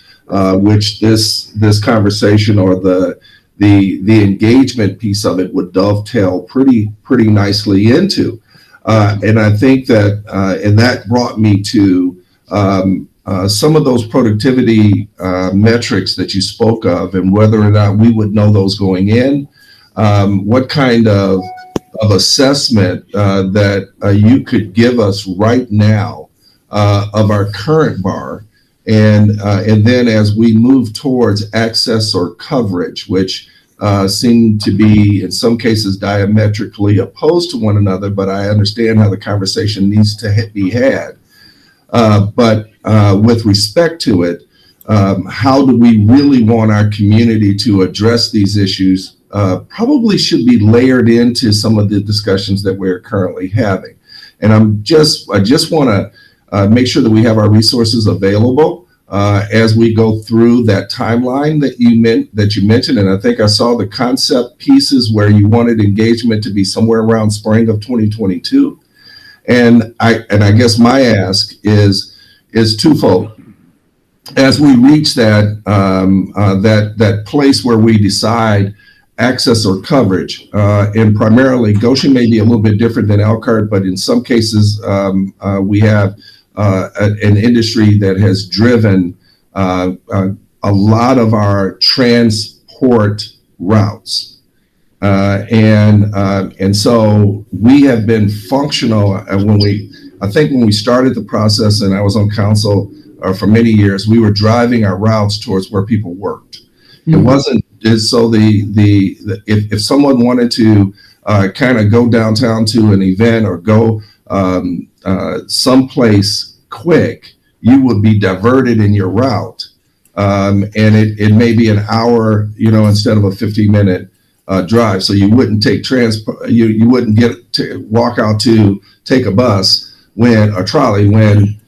which this conversation or the engagement piece of it would dovetail pretty nicely into. And I think that, and that brought me to some of those productivity metrics that you spoke of, and whether or not we would know those going in, what kind of assessment that you could give us right now of our current bar, And then as we move towards access or coverage, which seem to be in some cases diametrically opposed to one another, but I understand how the conversation needs to be had. But with respect to it, how do we really want our community to address these issues probably should be layered into some of the discussions that we're currently having. And I just want to make sure that we have our resources available as we go through that timeline that you mentioned. And I think I saw the concept pieces where you wanted engagement to be somewhere around spring of 2022. And I guess my ask is twofold. As we reach that that place where we decide access or coverage, and primarily Goshen may be a little bit different than Elkhart, but in some cases we have an industry that has driven a lot of our transport routes, and so we have been functional. I think when we started the process, and I was on council for many years, we were driving our routes towards where people worked. Mm-hmm. It wasn't so if someone wanted to kind of go downtown to an event or go someplace quick, you would be diverted in your route, and it may be an hour, instead of a 15-minute drive. So you wouldn't take you wouldn't get to walk out to take a bus or trolley when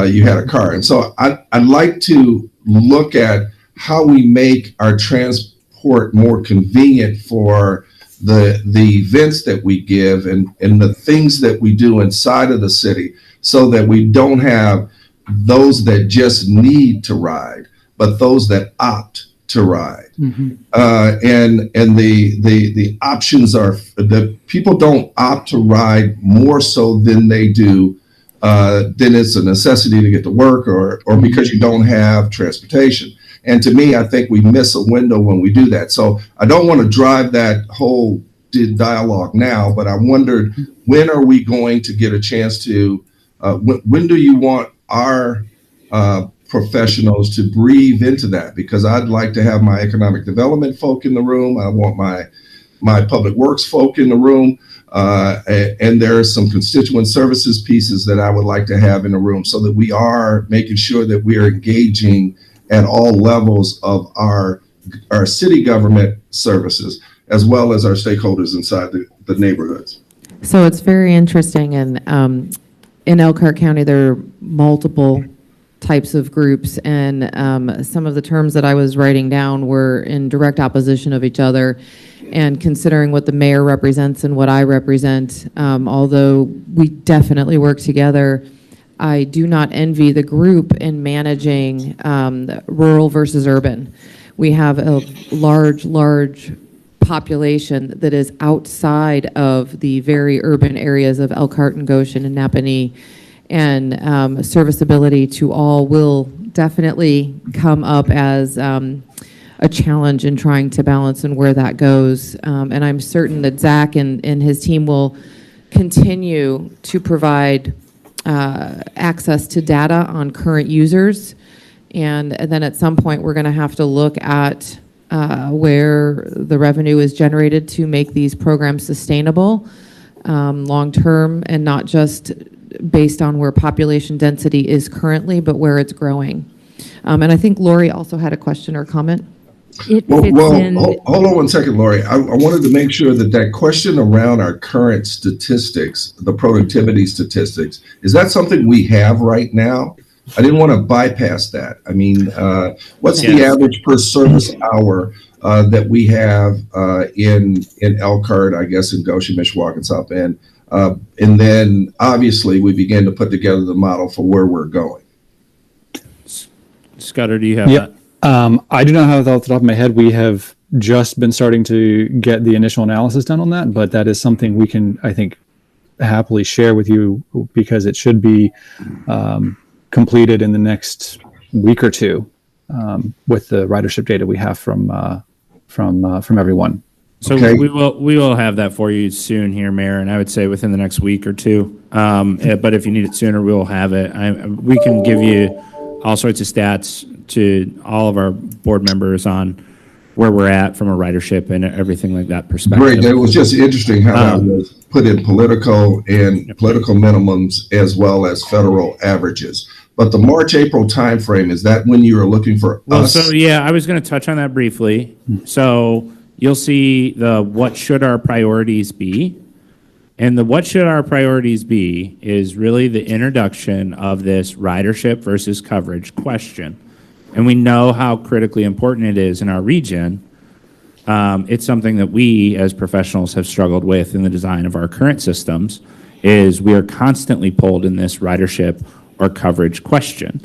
you had a car. And so I'd like to look at how we make our transport more convenient for the events that we give and the things that we do inside of the city, so that we don't have those that just need to ride, but those that opt to ride. Mm-hmm. And the options are that people don't opt to ride more so than they do then it's a necessity to get to work or because you don't have transportation. And to me, I think we miss a window when we do that. So I don't want to drive that whole dialogue now, but I wondered, when are we going to get a chance to, when do you want our professionals to breathe into that? Because I'd like to have my economic development folk in the room. I want my public works folk in the room. And there are some constituent services pieces that I would like to have in the room, so that we are making sure that we are engaging at all levels of our city government services, as well as our stakeholders inside the neighborhoods. So it's very interesting. And in Elkhart County, there are multiple types of groups, and some of the terms that I was writing down were in direct opposition of each other. And considering what the mayor represents and what I represent, although we definitely work together, I do not envy the group in managing rural versus urban. We have a large population that is outside of the very urban areas of Elkhart and Goshen and Napanee, and serviceability to all will definitely come up as a challenge in trying to balance and where that goes. And I'm certain that Zach and his team will continue to provide access to data on current users. And then at some point, we're going to have to look at where the revenue is generated to make these programs sustainable long-term, and not just based on where population density is currently, but where it's growing. And I think Lori also had a question or comment. Hold on one second, Lori. I wanted to make sure that question around our current statistics, the productivity statistics, is that something we have right now? I didn't want to bypass that. I mean, what's the average per service hour that we have in Elkhart, I guess, in Goshen, Mishawaka, and South Bend? And then obviously we begin to put together the model for where we're going. Scudder, do you have that? I do not have that off the top of my head. We have just been starting to get the initial analysis done on that, but that is something we can, I think, happily share with you, because it should be completed in the next week or two with the ridership data we have from everyone. So we will have that for you soon here, Mayor, and I would say within the next week or two. But if you need it sooner, we'll have it. We can give you all sorts of stats to all of our board members on where we're at from a ridership and everything like that perspective. Great. It was just interesting how that was put in political minimums as well as federal averages. But the March-April timeframe, is that when you are looking for us? So yeah, I was going to touch on that briefly. So you'll see the what should our priorities be? And the what should our priorities be is really the introduction of this ridership versus coverage question. And we know how critically important it is in our region. It's something that we as professionals have struggled with in the design of our current systems, is we are constantly pulled in this ridership or coverage question.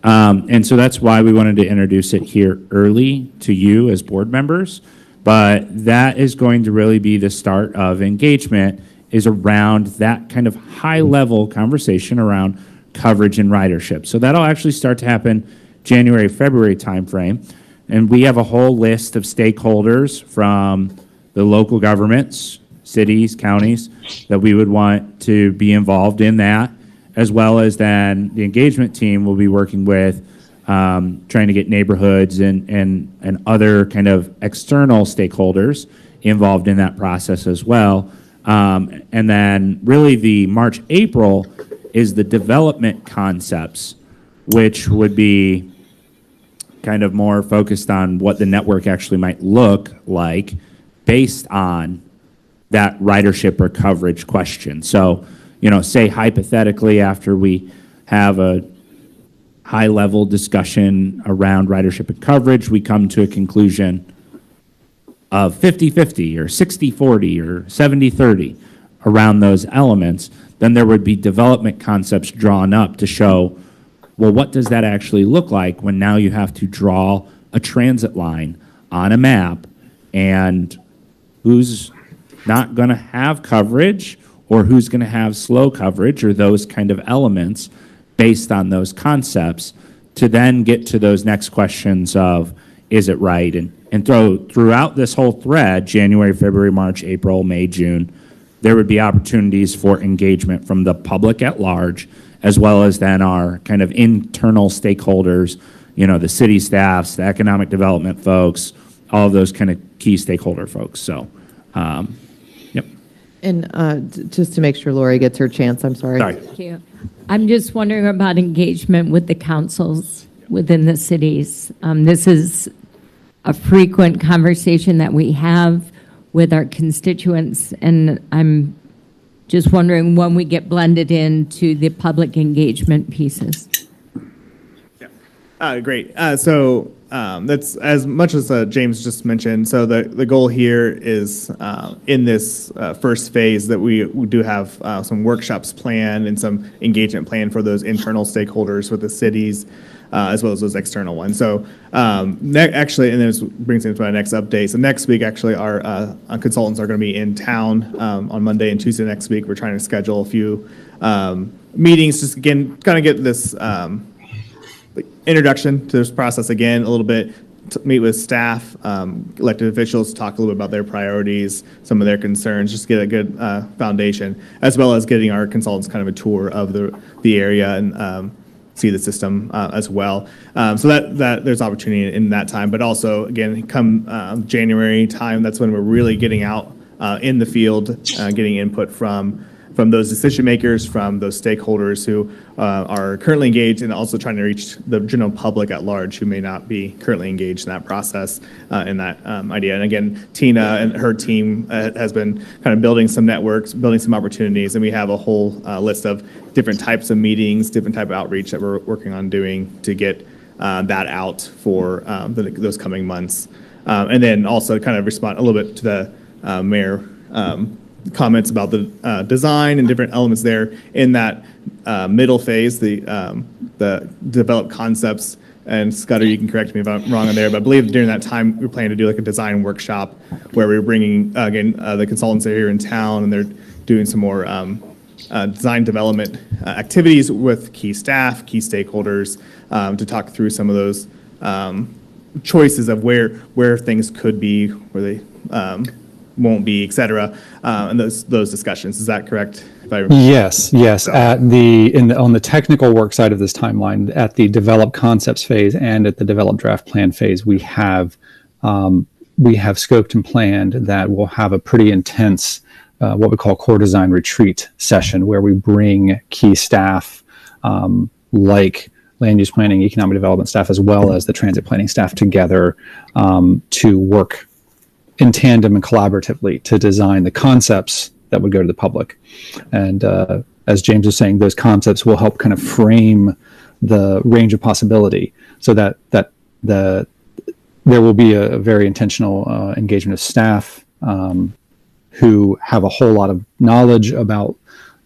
And so that's why we wanted to introduce it here early to you as board members. But that is going to really be the start of engagement, is around that kind of high-level conversation around coverage and ridership. So that'll actually start to happen January, February timeframe. And we have a whole list of stakeholders from the local governments, cities, counties, that we would want to be involved in that, as well as then the engagement team will be working with trying to get neighborhoods and other kind of external stakeholders involved in that process as well. And then really the March, April is the development concepts, which would be kind of more focused on what the network actually might look like based on that ridership or coverage question. So, you know, say hypothetically after we have a high-level discussion around ridership and coverage, we come to a conclusion of 50-50 or 60-40 or 70-30 around those elements, then there would be development concepts drawn up to show, well, what does that actually look like when now you have to draw a transit line on a map, and who's not going to have coverage or who's going to have slow coverage, or those kind of elements based on those concepts, to then get to those next questions of, is it right? And throughout this whole thread, January, February, March, April, May, June, there would be opportunities for engagement from the public at large, as well as then our kind of internal stakeholders, you know, the city staffs, the economic development folks, all of those kind of key stakeholder folks. So, yep. And just to make sure Lori gets her chance, I'm sorry. Thank you. I'm just wondering about engagement with the councils within the cities. This is a frequent conversation that we have with our constituents, and I'm just wondering when we get blended into the public engagement pieces. Great. So that's as much as James just mentioned. So the goal here is in this first phase that we do have some workshops planned and some engagement planned for those internal stakeholders with the cities, as well as those external ones. So actually, and this brings me to my next update. So next week, actually, our consultants are going to be in town on Monday and Tuesday next week. We're trying to schedule a few meetings, just again, kind of get this introduction to this process again a little bit, to meet with staff, elected officials, talk a little bit about their priorities, some of their concerns, just get a good foundation, as well as getting our consultants kind of a tour of the area and see the system as well. So that there's opportunity in that time, but also again, come January time, that's when we're really getting out in the field, getting input from those decision makers, from those stakeholders who are currently engaged, and also trying to reach the general public at large who may not be currently engaged in that process, in that idea. And again, Tina and her team has been kind of building some networks, building some opportunities, and we have a whole list of different types of meetings, different type of outreach that we're working on doing to get that out for those coming months. And then also kind of respond a little bit to the mayor comments about the design and different elements there in that middle phase, the develop concepts. And Scudder, you can correct me if I'm wrong on there, but I believe during that time we're planning to do like a design workshop where we're bringing again the consultants are here in town, and they're doing some more design development activities with key staff, key stakeholders, to talk through some of those choices of where things could be, where they won't be, et cetera, and those discussions. Is that correct, Yes. On the technical work side of this timeline, at the develop concepts phase and at the develop draft plan phase, we have scoped and planned that we'll have a pretty intense, what we call core design retreat session, where we bring key staff like land use planning, economic development staff, as well as the transit planning staff together to work in tandem and collaboratively to design the concepts that would go to the public. And as James was saying, those concepts will help kind of frame the range of possibility so that there will be a very intentional engagement of staff who have a whole lot of knowledge about,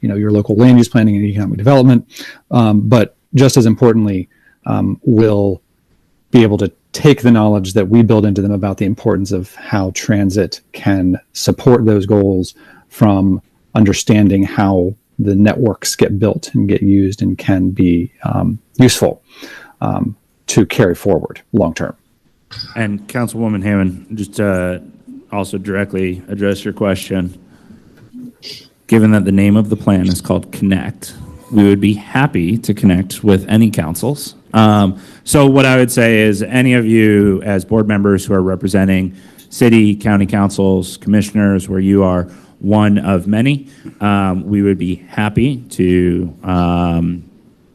your local land use planning and economic development, but just as importantly, will be able to take the knowledge that we build into them about the importance of how transit can support those goals, from understanding how the networks get built and get used and can be useful to carry forward long term. And Councilwoman Hammond, just to also directly address your question, given that the name of the plan is called Connect, we would be happy to connect with any councils. So what I would say is, any of you as board members who are representing city, county councils, commissioners, where you are one of many, we would be happy to,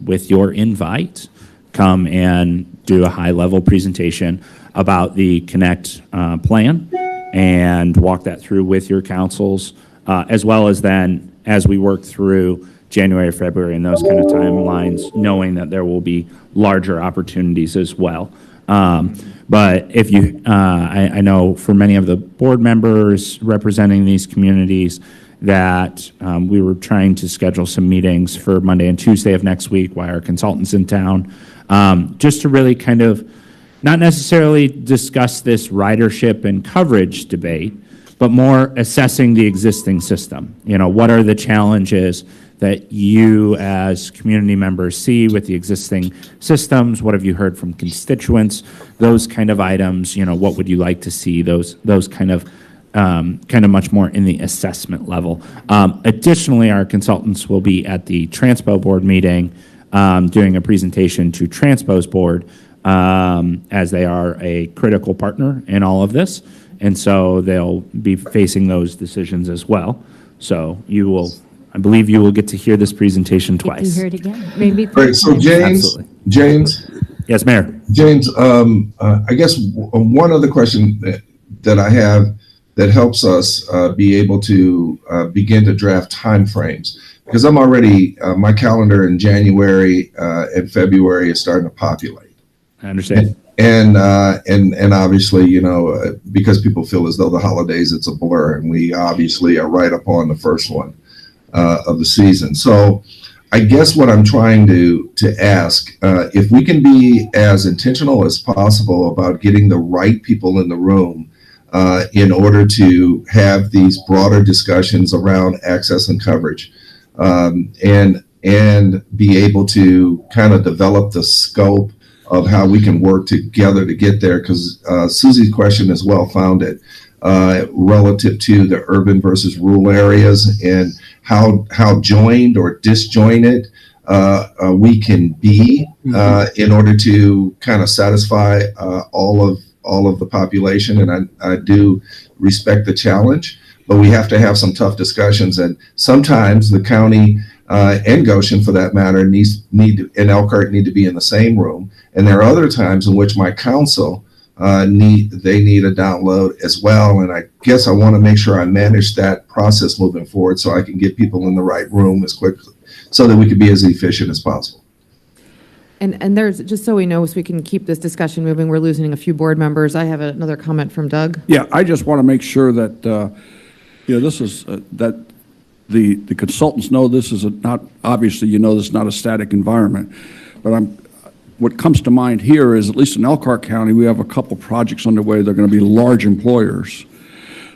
with your invite, come and do a high-level presentation about the Connect plan and walk that through with your councils, as well as then, as we work through January, February, and those kind of timelines, knowing that there will be larger opportunities as well. But if you, I know for many of the board members representing these communities that we were trying to schedule some meetings for Monday and Tuesday of next week while our consultant's in town, just to really kind of not necessarily discuss this ridership and coverage debate, but more assessing the existing system. What are the challenges that you as community members see with the existing systems? What have you heard from constituents? Those kind of items, what would you like to see? Those kind of much more in the assessment level. Additionally, our consultants will be at the Transpo board meeting doing a presentation to Transpo's board, as they are a critical partner in all of this. And so they'll be facing those decisions as well. So I believe you will get to hear this presentation twice. Hear it again, maybe. Great. So James, Yes, Mayor. James, I guess one other question that I have that helps us be able to begin to draft timeframes, because I'm already, my calendar in January and February is starting to populate. I understand. And obviously, because people feel as though the holidays, it's a blur, and we obviously are right upon the first one of the season. So I guess what I'm trying to ask, if we can be as intentional as possible about getting the right people in the room in order to have these broader discussions around access and coverage, and be able to kind of develop the scope of how we can work together to get there, because Susie's question is well founded relative to the urban versus rural areas and how joined or disjointed we can be in order to kind of satisfy all of the population. And I do respect the challenge, but we have to have some tough discussions. And sometimes the county and Goshen, for that matter, and Elkhart need to be in the same room. And there are other times in which my council need a download as well. And I guess I want to make sure I manage that process moving forward so I can get people in the right room as quickly so that we can be as efficient as possible. And there's, just so we know, so we can keep this discussion moving, we're losing a few board members. I have another comment from Doug. Yeah, I just want to make sure that, this is, that the consultants know this is not, obviously, this is not a static environment, but what comes to mind here is, at least in Elkhart County, we have a couple projects underway. They're going to be large employers.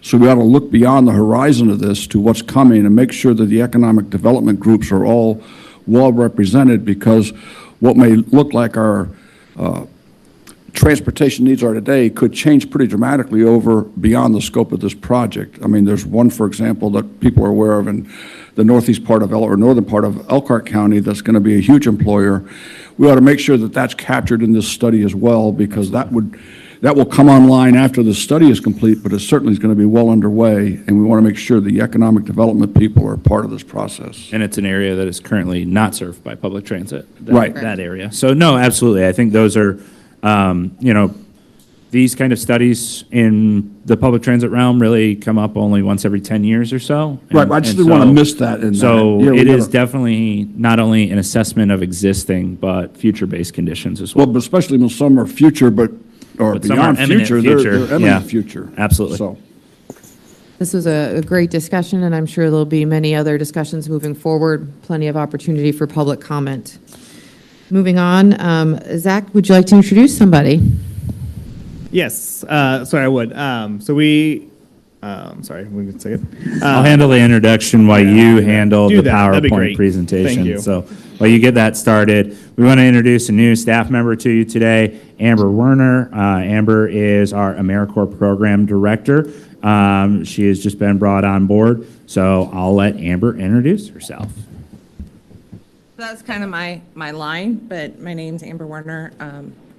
So we ought to look beyond the horizon of this to what's coming and make sure that the economic development groups are all well represented, because what may look like our transportation needs are today could change pretty dramatically over beyond the scope of this project. I mean, there's one, for example, that people are aware of in the northeast part of or northern part of Elkhart County that's going to be a huge employer. We ought to make sure that that's captured in this study as well, because that will come online after the study is complete, but it certainly is going to be well underway, and we want to make sure the economic development people are part of this process. And it's an area that is currently not served by public transit. Right. That area. So no, absolutely. I think those are, these kind of studies in the public transit realm really come up only once every 10 years or so. Right, I just didn't want to miss that. So it is definitely not only an assessment of existing, but future-based conditions as well. Well, but especially when some are future, but some are beyond imminent future, future. they're eminent Yeah. future. Absolutely. So, This was a great discussion, and I'm sure there'll be many other discussions moving forward, plenty of opportunity for public comment. Moving on, Zach, would you like to introduce somebody? Yes, sorry, I would. Sorry, we can say it. I'll handle the introduction while you handle the That'd be PowerPoint great. presentation. Thank you. So while you get that started, we want to introduce a new staff member to you today, Amber Werner. Amber is our AmeriCorps Program Director. She has just been brought on board, so I'll let Amber introduce herself. That's kind of my line, but my name's Amber Werner.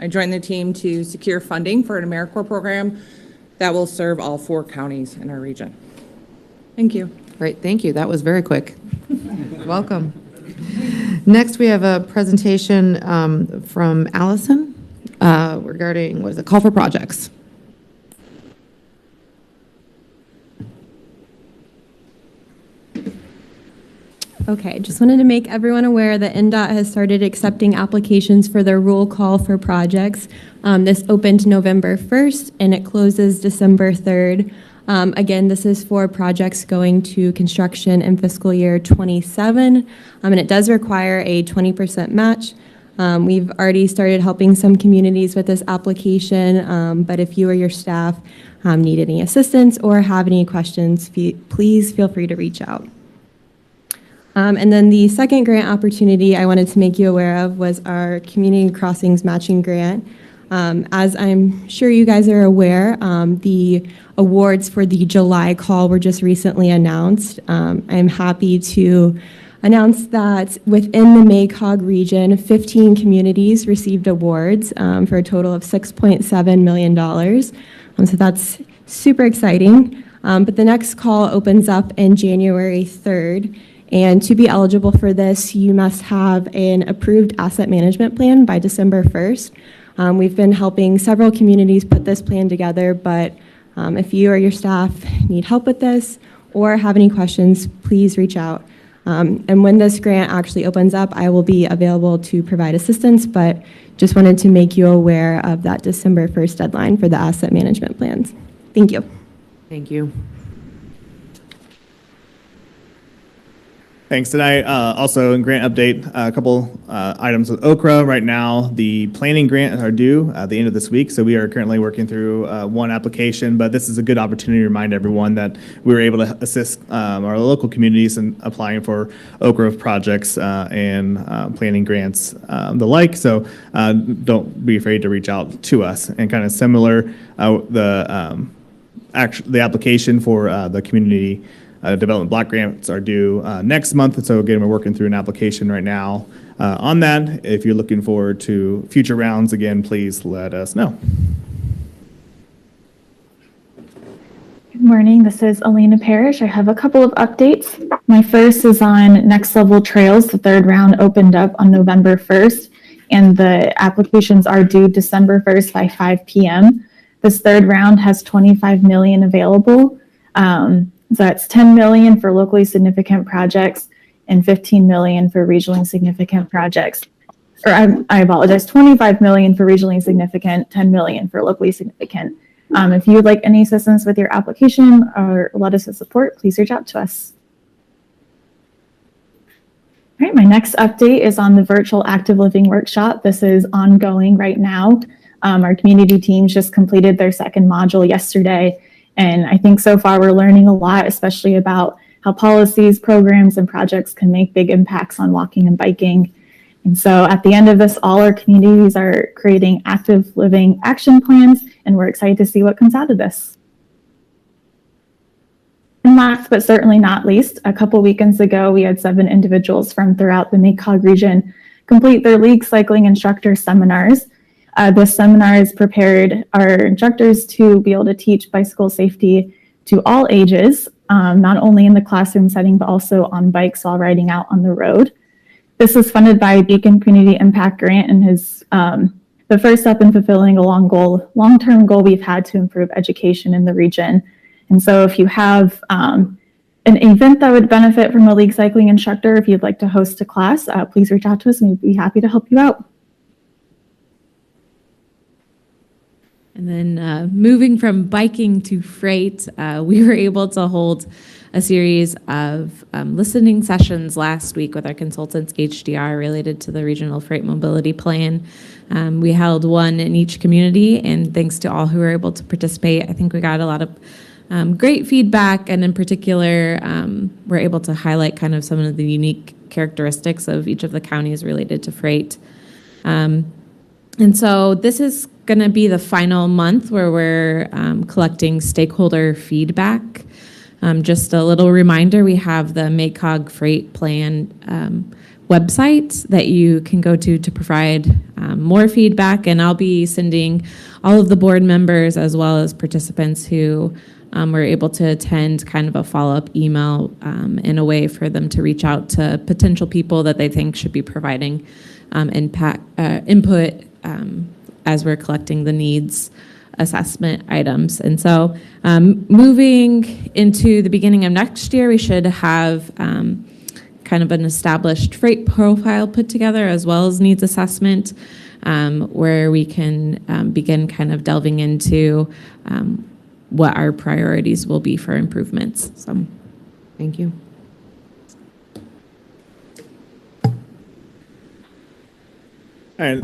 I joined the team to secure funding for an AmeriCorps program that will serve all 4 counties in our region. Thank you. Great, thank you. That was very quick. Welcome. Next, we have a presentation from Allison regarding, what is it, call for projects. Okay, just wanted to make everyone aware that NDOT has started accepting applications for their roll call for projects. This opened November 1st and it closes December 3rd. Again, this is for projects going to construction in fiscal year 27, and it does require a 20% match. We've already started helping some communities with this application, but if you or your staff need any assistance or have any questions, please feel free to reach out. And then the second grant opportunity I wanted to make you aware of was our Community Crossings Matching Grant. As I'm sure you guys are aware, the awards for the July call were just recently announced. I'm happy to announce that within the MACOG region, 15 communities received awards for a total of $6.7 million. So that's super exciting. But the next call opens up in January 3rd. And to be eligible for this, you must have an approved asset management plan by December 1st. We've been helping several communities put this plan together, but if you or your staff need help with this or have any questions, please reach out. And when this grant actually opens up, I will be available to provide assistance, but just wanted to make you aware of that December 1st deadline for the asset management plans. Thank you. Thank you. Thanks. And I also, in grant update, a couple items with Okra. Right now, the planning grant are due at the end of this week, so we are currently working through one application, but this is a good opportunity to remind everyone that we were able to assist our local communities in applying for Okra projects and planning grants, the like, so don't be afraid to reach out to us. And kind of similar, the application for the community development block grants are due next month, and so again, we're working through an application right now on that. If you're looking forward to future rounds, again, please let us know. Good morning, this is Elena Parrish. I have a couple of updates. My first is on Next Level Trails. The third round opened up on November 1st, and the applications are due December 1st by 5 p.m. This third round has $25 million available. So that's $10 million for locally significant projects and $15 million for regionally significant projects. Or I apologize, $25 million for regionally significant, $10 million for locally significant. If you would like any assistance with your application or letters of support, please reach out to us. All right, my next update is on the virtual active living workshop. This is ongoing right now. Our community teams just completed their second module yesterday. And I think so far we're learning a lot, especially about how policies, programs, and projects can make big impacts on walking and biking. And so at the end of this, all our communities are creating active living action plans, and we're excited to see what comes out of this. And last but certainly not least, a couple weekends ago, we had 7 individuals from throughout the MACOG region complete their league cycling instructor seminars. This seminar has prepared our instructors to be able to teach bicycle safety to all ages, not only in the classroom setting, but also on bikes while riding out on the road. This is funded by Beacon Community Impact Grant and is the first step in fulfilling a long-term goal we've had to improve education in the region. And so if you have an event that would benefit from a league cycling instructor, if you'd like to host a class, please reach out to us and we'd be happy to help you out. And then moving from biking to freight, we were able to hold a series of listening sessions last week with our consultants HDR related to the Regional Freight Mobility Plan. We held one in each community, and thanks to all who were able to participate, I think we got a lot of great feedback, and in particular, we're able to highlight kind of some of the unique characteristics of each of the counties related to freight. And so this is going to be the final month where we're collecting stakeholder feedback. Just a little reminder, we have the MACOG Freight Plan website that you can go to provide more feedback, and I'll be sending all of the board members as well as participants who were able to attend kind of a follow-up email in a way for them to reach out to potential people that they think should be providing input as we're collecting the needs assessment items. And so moving into the beginning of next year, we should have kind of an established freight profile put together as well as needs assessment, where we can begin kind of delving into what our priorities will be for improvements. So, thank you. All right,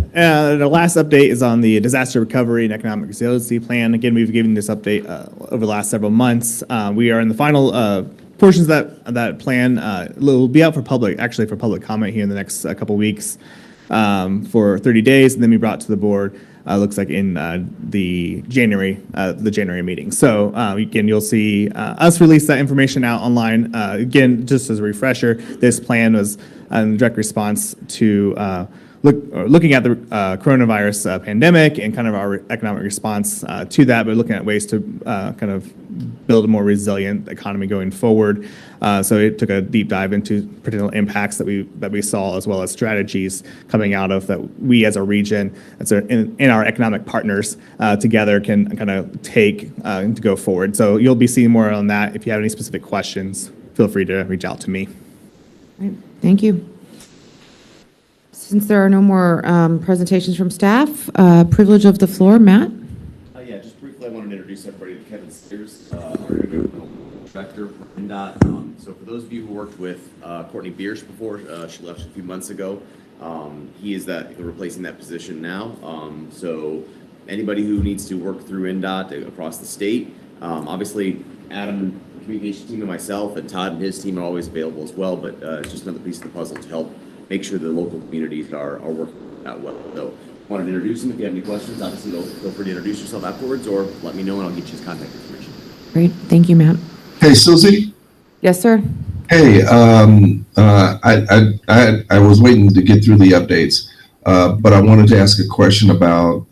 the last update is on the Disaster Recovery and Economic Resiliency Plan. Again, we've given this update over the last several months. We are in the final portions of that plan. It will be out for public comment here in the next couple weeks for 30 days, and then be brought to the board. Looks like in the January meeting. So again, you'll see us release that information out online. Again, just as a refresher, this plan was in direct response to looking at the coronavirus pandemic and kind of our economic response to that, but looking at ways to kind of build a more resilient economy going forward. So it took a deep dive into potential impacts that we saw, as well as strategies coming out of that we as a region, in our economic partners together can kind of take to go forward. So you'll be seeing more on that. If you have any specific questions, feel free to reach out to me. All right, thank you. Since there are no more presentations from staff, privilege of the floor, Matt. Yeah, just briefly, I wanted to introduce everybody to Kevin Sears, our director for INDOT. So for those of you who worked with Courtney Biersch before, she left a few months ago. He is replacing that position now. So anybody who needs to work through INDOT across the state, obviously Adam, the communication team, and myself, and Todd and his team are always available as well. But it's just another piece of the puzzle to help make sure the local communities are working out well. So I wanted to introduce him. If you have any questions, obviously feel free to introduce yourself afterwards, or let me know and I'll get you his contact information. Great, thank you, Matt. Hey, Susie. Yes, sir. Hey, I was waiting to get through the updates, but I wanted to ask a question about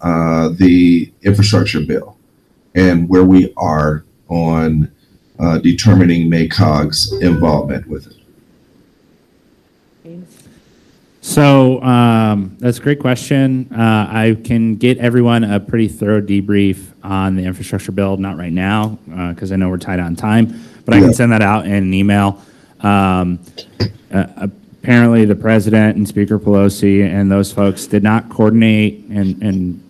the infrastructure bill and where we are on determining MACOG's involvement with it. So that's a great question. I can get everyone a pretty thorough debrief on the infrastructure bill, not right now, because I know we're tight on time, but I can send that out in an email. Apparently the president and Speaker Pelosi and those folks did not coordinate, and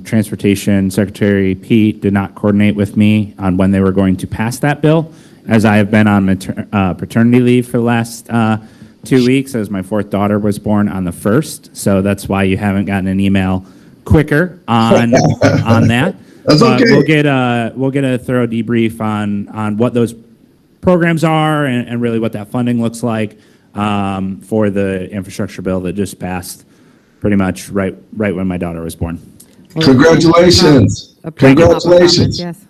Transportation Secretary Pete did not coordinate with me on when they were going to pass that bill, as I have been on paternity leave for the last 2 weeks, as my 4th daughter was born on the 1st. So that's why you haven't gotten an email quicker on that. That's okay. We'll get a thorough debrief on what those programs are and really what that funding looks like. for the infrastructure bill that just passed pretty much right when my daughter was born. Congratulations. Congratulations. Yes.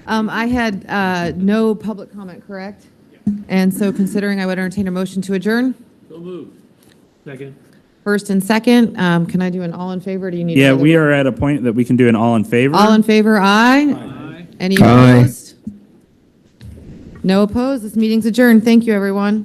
I had no public comment, correct? And so considering, I would entertain a motion to adjourn. So moved. Second. First and second, can I do an all in favor? Do you need? Yeah, another we vote? are at a point that we can do an all in favor. All in favor, aye. Any Aye. opposed? No opposed. This meeting's adjourned. Thank you, everyone.